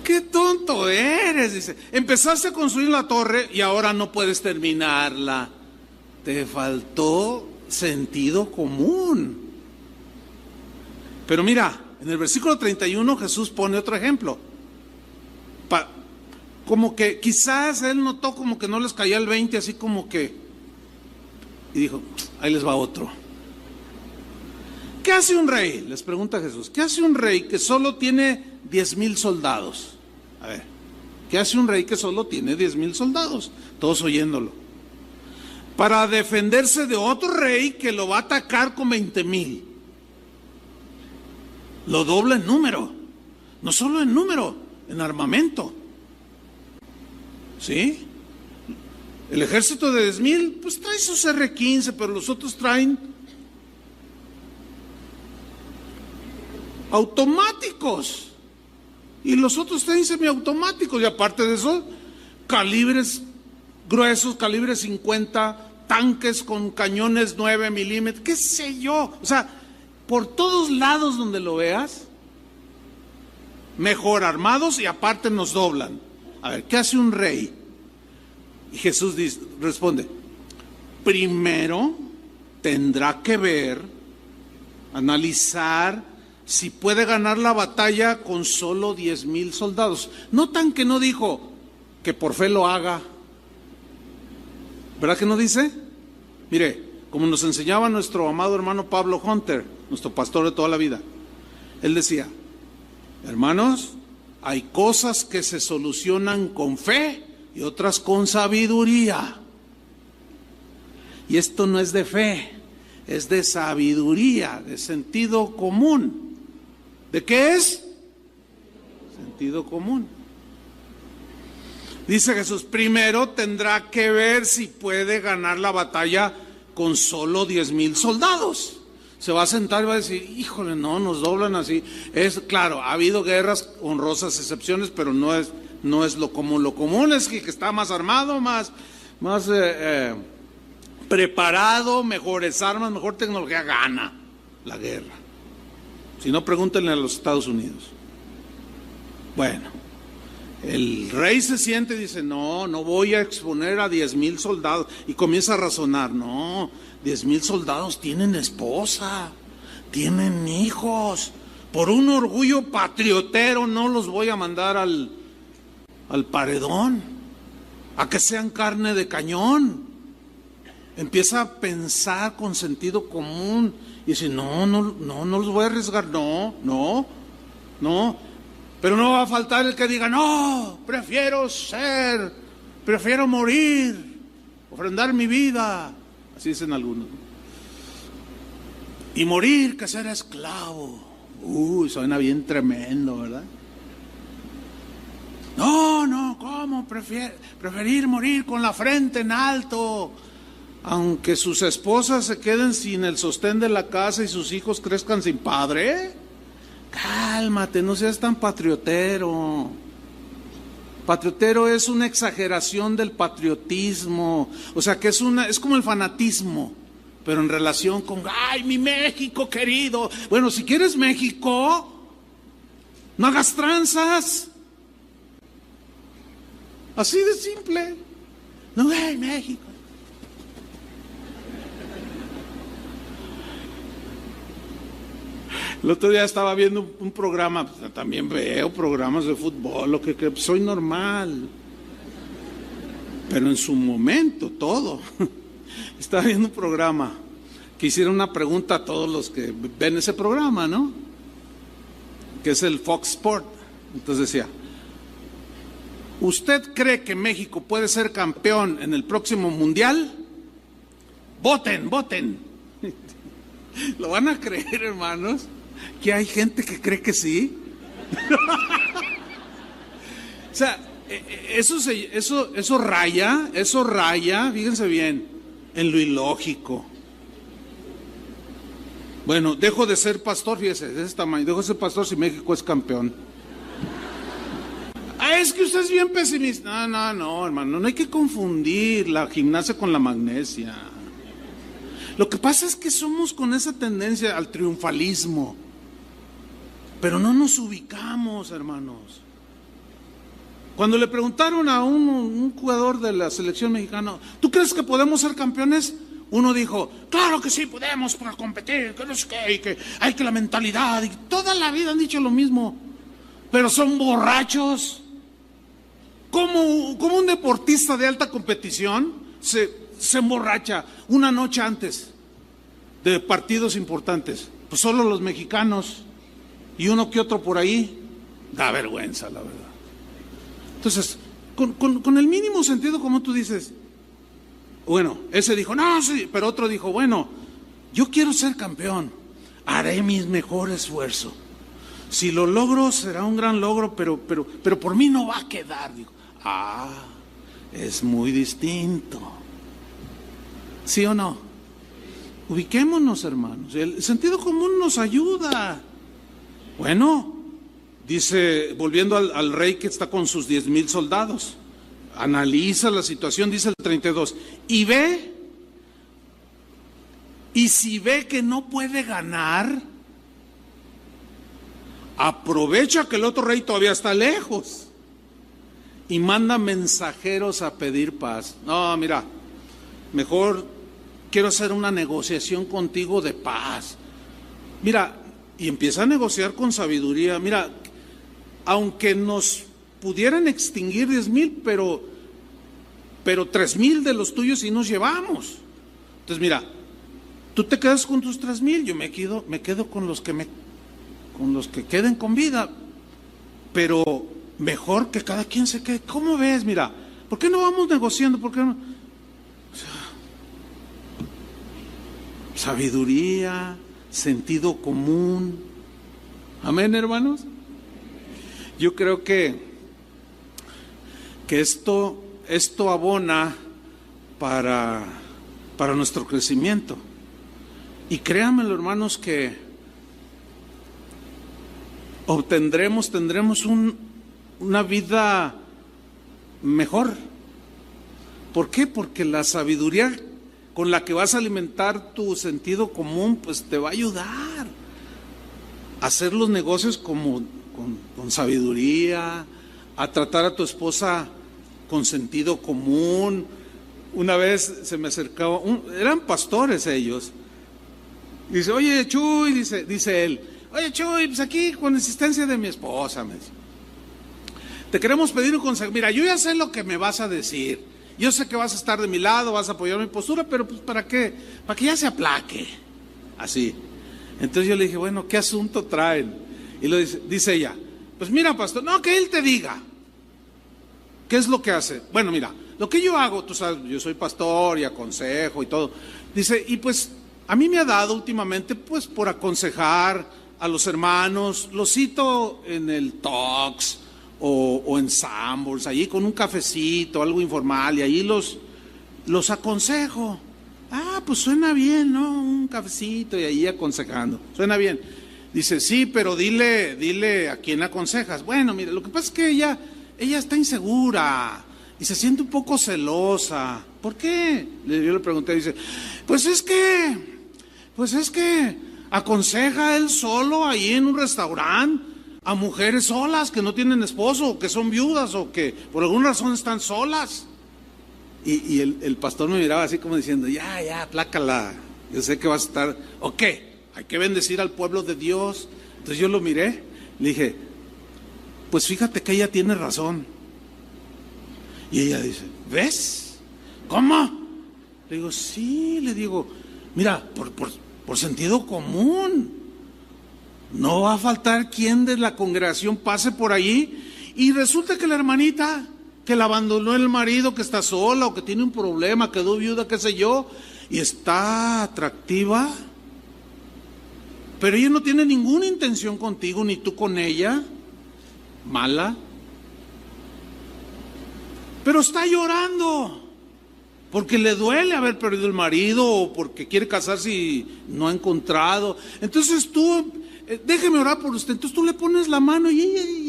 ¡Qué tonto eres! Dice, empezaste a construir la torre y ahora no puedes terminarla. te faltó sentido común. Pero mira, en el versículo 31 Jesús pone otro ejemplo. Como que quizás él notó como que no les caía el 20, así como que, y dijo, ahí les va otro. ¿Qué hace un rey? Les pregunta Jesús. ¿Qué hace un rey que solo tiene 10,000 soldados? A ver, ¿qué hace un rey que solo tiene 10,000 soldados? Todos oyéndolo. Para defenderse de otro rey que lo va a atacar con 20,000. Lo dobla en número. No solo en número, en armamento. ¿Sí? El ejército de 10,000, pues trae sus R-15, pero los otros traen automáticos. Y los otros traen semiautomáticos. Y aparte de eso, calibres gruesos, calibres 50, tanques con cañones 9 milímetros, qué sé yo. O sea, por todos lados donde lo veas, mejor armados y aparte nos doblan. A ver, ¿qué hace un rey? Y Jesús responde, primero tendrá que ver, analizar si puede ganar la batalla con solo 10,000 soldados. Notan que no dijo que por fe lo haga. ¿Verdad que no dice? Mire, como nos enseñaba nuestro amado hermano Pablo Hunter, nuestro pastor de toda la vida, él decía, hermanos, hay cosas que se solucionan con fe y otras con sabiduría. Y esto no es de fe, es de sabiduría, de sentido común. ¿De qué es? Sentido común. Dice Jesús, primero tendrá que ver si puede ganar la batalla con solo 10,000 soldados. Se va a sentar y va a decir, híjole, no, nos doblan así. Es claro, ha habido guerras, honrosas excepciones, pero no es lo común. Lo común es que está más armado, más preparado, mejores armas, mejor tecnología, gana la guerra. Si no, pregúntenle a los Estados Unidos. Bueno, el rey se siente y dice, no voy a exponer a 10,000 soldados. Y comienza a razonar, no, 10,000 soldados tienen esposa, tienen hijos. Por un orgullo patriotero no los voy a mandar al paredón, a que sean carne de cañón. Empieza a pensar con sentido común y dice, no los voy a arriesgar, no. Pero no va a faltar el que diga, no, prefiero morir, ofrendar mi vida. Así dicen algunos. Y morir que ser esclavo. Suena bien tremendo, ¿verdad? No, ¿cómo? Preferir morir con la frente en alto, aunque sus esposas se queden sin el sostén de la casa y sus hijos crezcan sin padre. Cálmate, no seas tan patriotero. Patriotero es una exageración del patriotismo, o sea que es como el fanatismo, pero en relación con, ¡ay, mi México querido! Bueno, si quieres México, no hagas tranzas. Así de simple. No, ¡ay, México! El otro día estaba viendo un programa, también veo programas de fútbol, lo que soy normal, pero en su momento todo. Estaba viendo un programa que hicieron una pregunta a todos los que ven ese programa, ¿no? Que es el Fox Sport. Entonces decía, ¿usted cree que México puede ser campeón en el próximo mundial? Voten. ¿Lo van a creer, hermanos? Que hay gente que cree que sí. O sea, eso raya, fíjense bien, en lo ilógico. Bueno, dejo de ser pastor, fíjese, de ese tamaño, dejo de ser pastor si México es campeón. Es que usted es bien pesimista. No, hermano, no hay que confundir la gimnasia con la magnesia. Lo que pasa es que somos con esa tendencia al triunfalismo, pero no nos ubicamos, hermanos. Cuando le preguntaron a un jugador de la selección mexicana, ¿tú crees que podemos ser campeones? Uno dijo, claro que sí podemos para competir, que no sé qué, y que hay que la mentalidad, y toda la vida han dicho lo mismo, pero son borrachos. ¿Cómo un deportista de alta competición se emborracha una noche antes de partidos importantes? Pues solo los mexicanos y uno que otro por ahí. Da vergüenza, la verdad. Entonces, con el mínimo sentido, como tú dices, bueno, ese dijo, no, sí, pero otro dijo, bueno, yo quiero ser campeón, haré mi mejor esfuerzo. Si lo logro, será un gran logro, pero por mí no va a quedar. Digo, es muy distinto. ¿Sí o no? Ubiquémonos, hermanos. El sentido común nos ayuda. Bueno, dice, volviendo al rey que está con sus 10,000 soldados, analiza la situación, dice el 32, y si ve que no puede ganar, aprovecha que el otro rey todavía está lejos y manda mensajeros a pedir paz. No, mira, mejor quiero hacer una negociación contigo de paz. Mira, y empieza a negociar con sabiduría. Mira, aunque nos pudieran extinguir 10,000, pero 3,000 de los tuyos sí nos llevamos. Entonces, mira, tú te quedas con tus 3,000, yo me quedo con los que queden con vida, pero mejor que cada quien se quede. ¿Cómo ves? Mira, ¿por qué no vamos negociando? ¿Por qué no? O sea, sabiduría, sentido común. Amén, hermanos. Yo creo que esto abona para nuestro crecimiento. Y créanmelo, hermanos, que tendremos una vida mejor. ¿Por qué? Porque la sabiduría con la que vas a alimentar tu sentido común, pues te va a ayudar a hacer los negocios con sabiduría, a tratar a tu esposa con sentido común. Una vez se me acercaba, eran pastores ellos. Dice, oye Chuy, dice él, oye Chuy, pues aquí con insistencia de mi esposa, me dice, te queremos pedir un consejo. Mira, yo ya sé lo que me vas a decir, yo sé que vas a estar de mi lado, vas a apoyar mi postura, pero pues ¿para qué? Para que ya se aplaque, así. Entonces yo le dije, bueno, ¿qué asunto traen? Y dice ella, pues mira pastor, no, que él te diga, ¿qué es lo que hace? Bueno, mira, lo que yo hago, tú sabes, yo soy pastor y aconsejo y todo. Dice, y pues a mí me ha dado últimamente, pues por aconsejar a los hermanos, los cito en el Talks o en Sanborns, allí con un cafecito, algo informal, y ahí los aconsejo. Pues suena bien, ¿no? Un cafecito y ahí aconsejando, suena bien. Dice, sí, pero dile a quién aconsejas. Bueno, mira, lo que pasa es que ella está insegura y se siente un poco celosa. ¿Por qué? Yo le pregunté, dice, pues es que aconseja él solo ahí en un restaurante a mujeres solas que no tienen esposo, o que son viudas, o que por alguna razón están solas. Y el pastor me miraba así como diciendo, ya, aplácala, yo sé que vas a estar, ok, hay que bendecir al pueblo de Dios. Entonces yo lo miré, le dije, pues fíjate que ella tiene razón. Y ella dice, ¿ves? ¿Cómo? Le digo, sí, mira, por sentido común, no va a faltar quien de la congregación pase por allí y resulta que la hermanita que la abandonó el marido, que está sola o que tiene un problema, quedó viuda, qué sé yo, y está atractiva, pero ella no tiene ninguna intención contigo, ni tú con ella, mala, pero está llorando porque le duele haber perdido el marido o porque quiere casarse y no ha encontrado. Entonces tú, déjeme orar por usted. Entonces tú le pones la mano y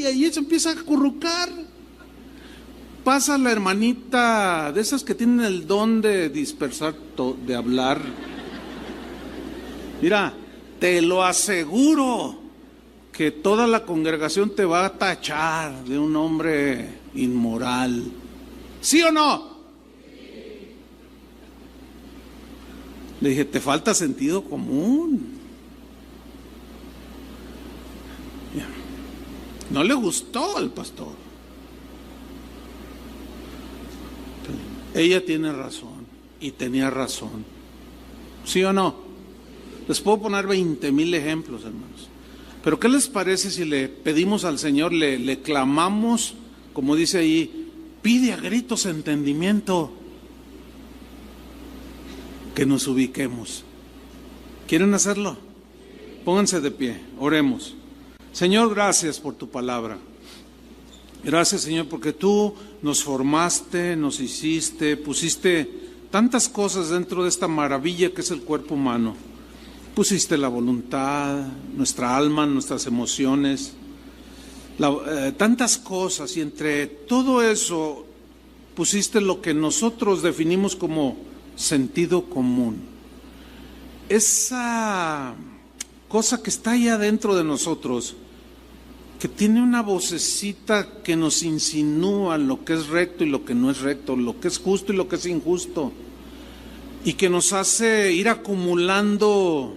ella se empieza a acurrucar. Pasa la hermanita de esas que tienen el don de dispersar, de hablar. Mira, te lo aseguro que toda la congregación te va a tachar de un hombre inmoral. ¿Sí o no? Le dije, te falta sentido común. No le gustó al pastor. Ella tiene razón y tenía razón. ¿Sí o no? Les puedo poner 20,000 ejemplos, hermanos. Pero ¿qué les parece si le pedimos al Señor, le clamamos, como dice ahí, pide a gritos entendimiento, que nos ubiquemos? ¿Quieren hacerlo? Pónganse de pie, oremos. Señor, gracias por tu palabra. Gracias, Señor, porque tú nos formaste, nos hiciste, pusiste tantas cosas dentro de esta maravilla que es el cuerpo humano. Pusiste la voluntad, nuestra alma, nuestras emociones, tantas cosas, y entre todo eso pusiste lo que nosotros definimos como sentido común. Esa cosa que está allá dentro de nosotros, que tiene una vocecita que nos insinúa lo que es recto y lo que no es recto, lo que es justo y lo que es injusto, y que nos hace ir acumulando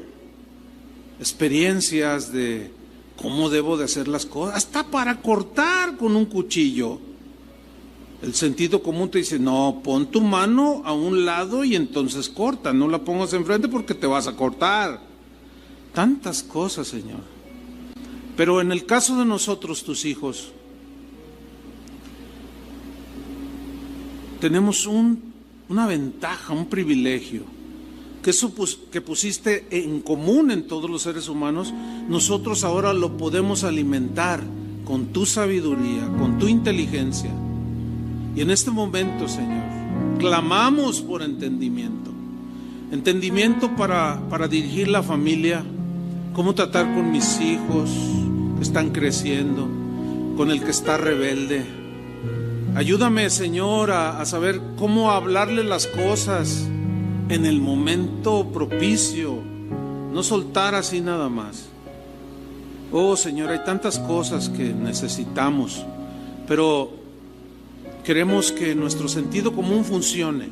experiencias de cómo debo de hacer las cosas, hasta para cortar con un cuchillo. El sentido común te dice, no, pon tu mano a un lado y entonces corta, no la pongas enfrente porque te vas a cortar. Tantas cosas, Señor. Pero en el caso de nosotros, tus hijos, tenemos una ventaja, un privilegio, que eso que pusiste en común en todos los seres humanos, nosotros ahora lo podemos alimentar con tu sabiduría, con tu inteligencia. Y en este momento, Señor, clamamos por entendimiento. Entendimiento para dirigir la familia, cómo tratar con mis hijos que están creciendo, con el que está rebelde. Ayúdame, Señor, a saber cómo hablarle las cosas en el momento propicio, no soltar así nada más. Oh, Señor, hay tantas cosas que necesitamos, pero queremos que nuestro sentido común funcione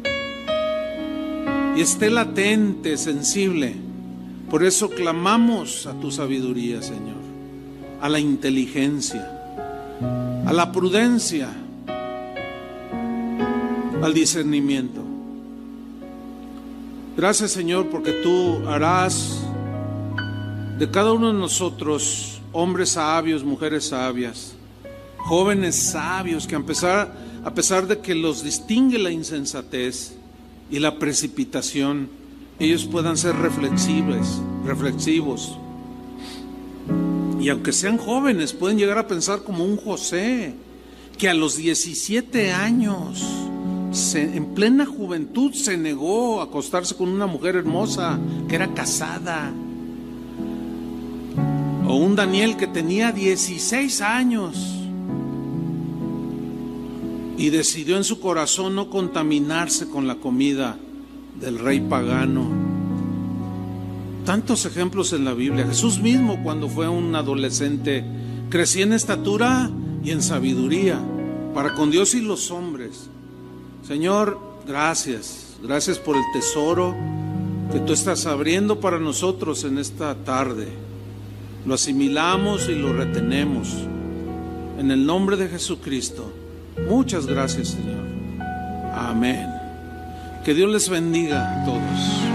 y esté latente, sensible. Por eso clamamos a tu sabiduría, Señor, a la inteligencia, a la prudencia, al discernimiento. Gracias, Señor, porque tú harás de cada uno de nosotros hombres sabios, mujeres sabias, jóvenes sabios, que a pesar de que los distingue la insensatez y la precipitación, ellos puedan ser reflexivos. Y aunque sean jóvenes, pueden llegar a pensar como un José, que a los 17 años, en plena juventud, se negó a acostarse con una mujer hermosa que era casada. O un Daniel que tenía 16 años y decidió en su corazón no contaminarse con la comida del rey pagano. Tantos ejemplos en la Biblia. Jesús mismo, cuando fue un adolescente, crecía en estatura y en sabiduría para con Dios y los hombres. Señor, gracias por el tesoro que tú estás abriendo para nosotros en esta tarde. Lo asimilamos y lo retenemos en el nombre de Jesucristo. Muchas gracias, Señor. Amén. Que Dios les bendiga a todos.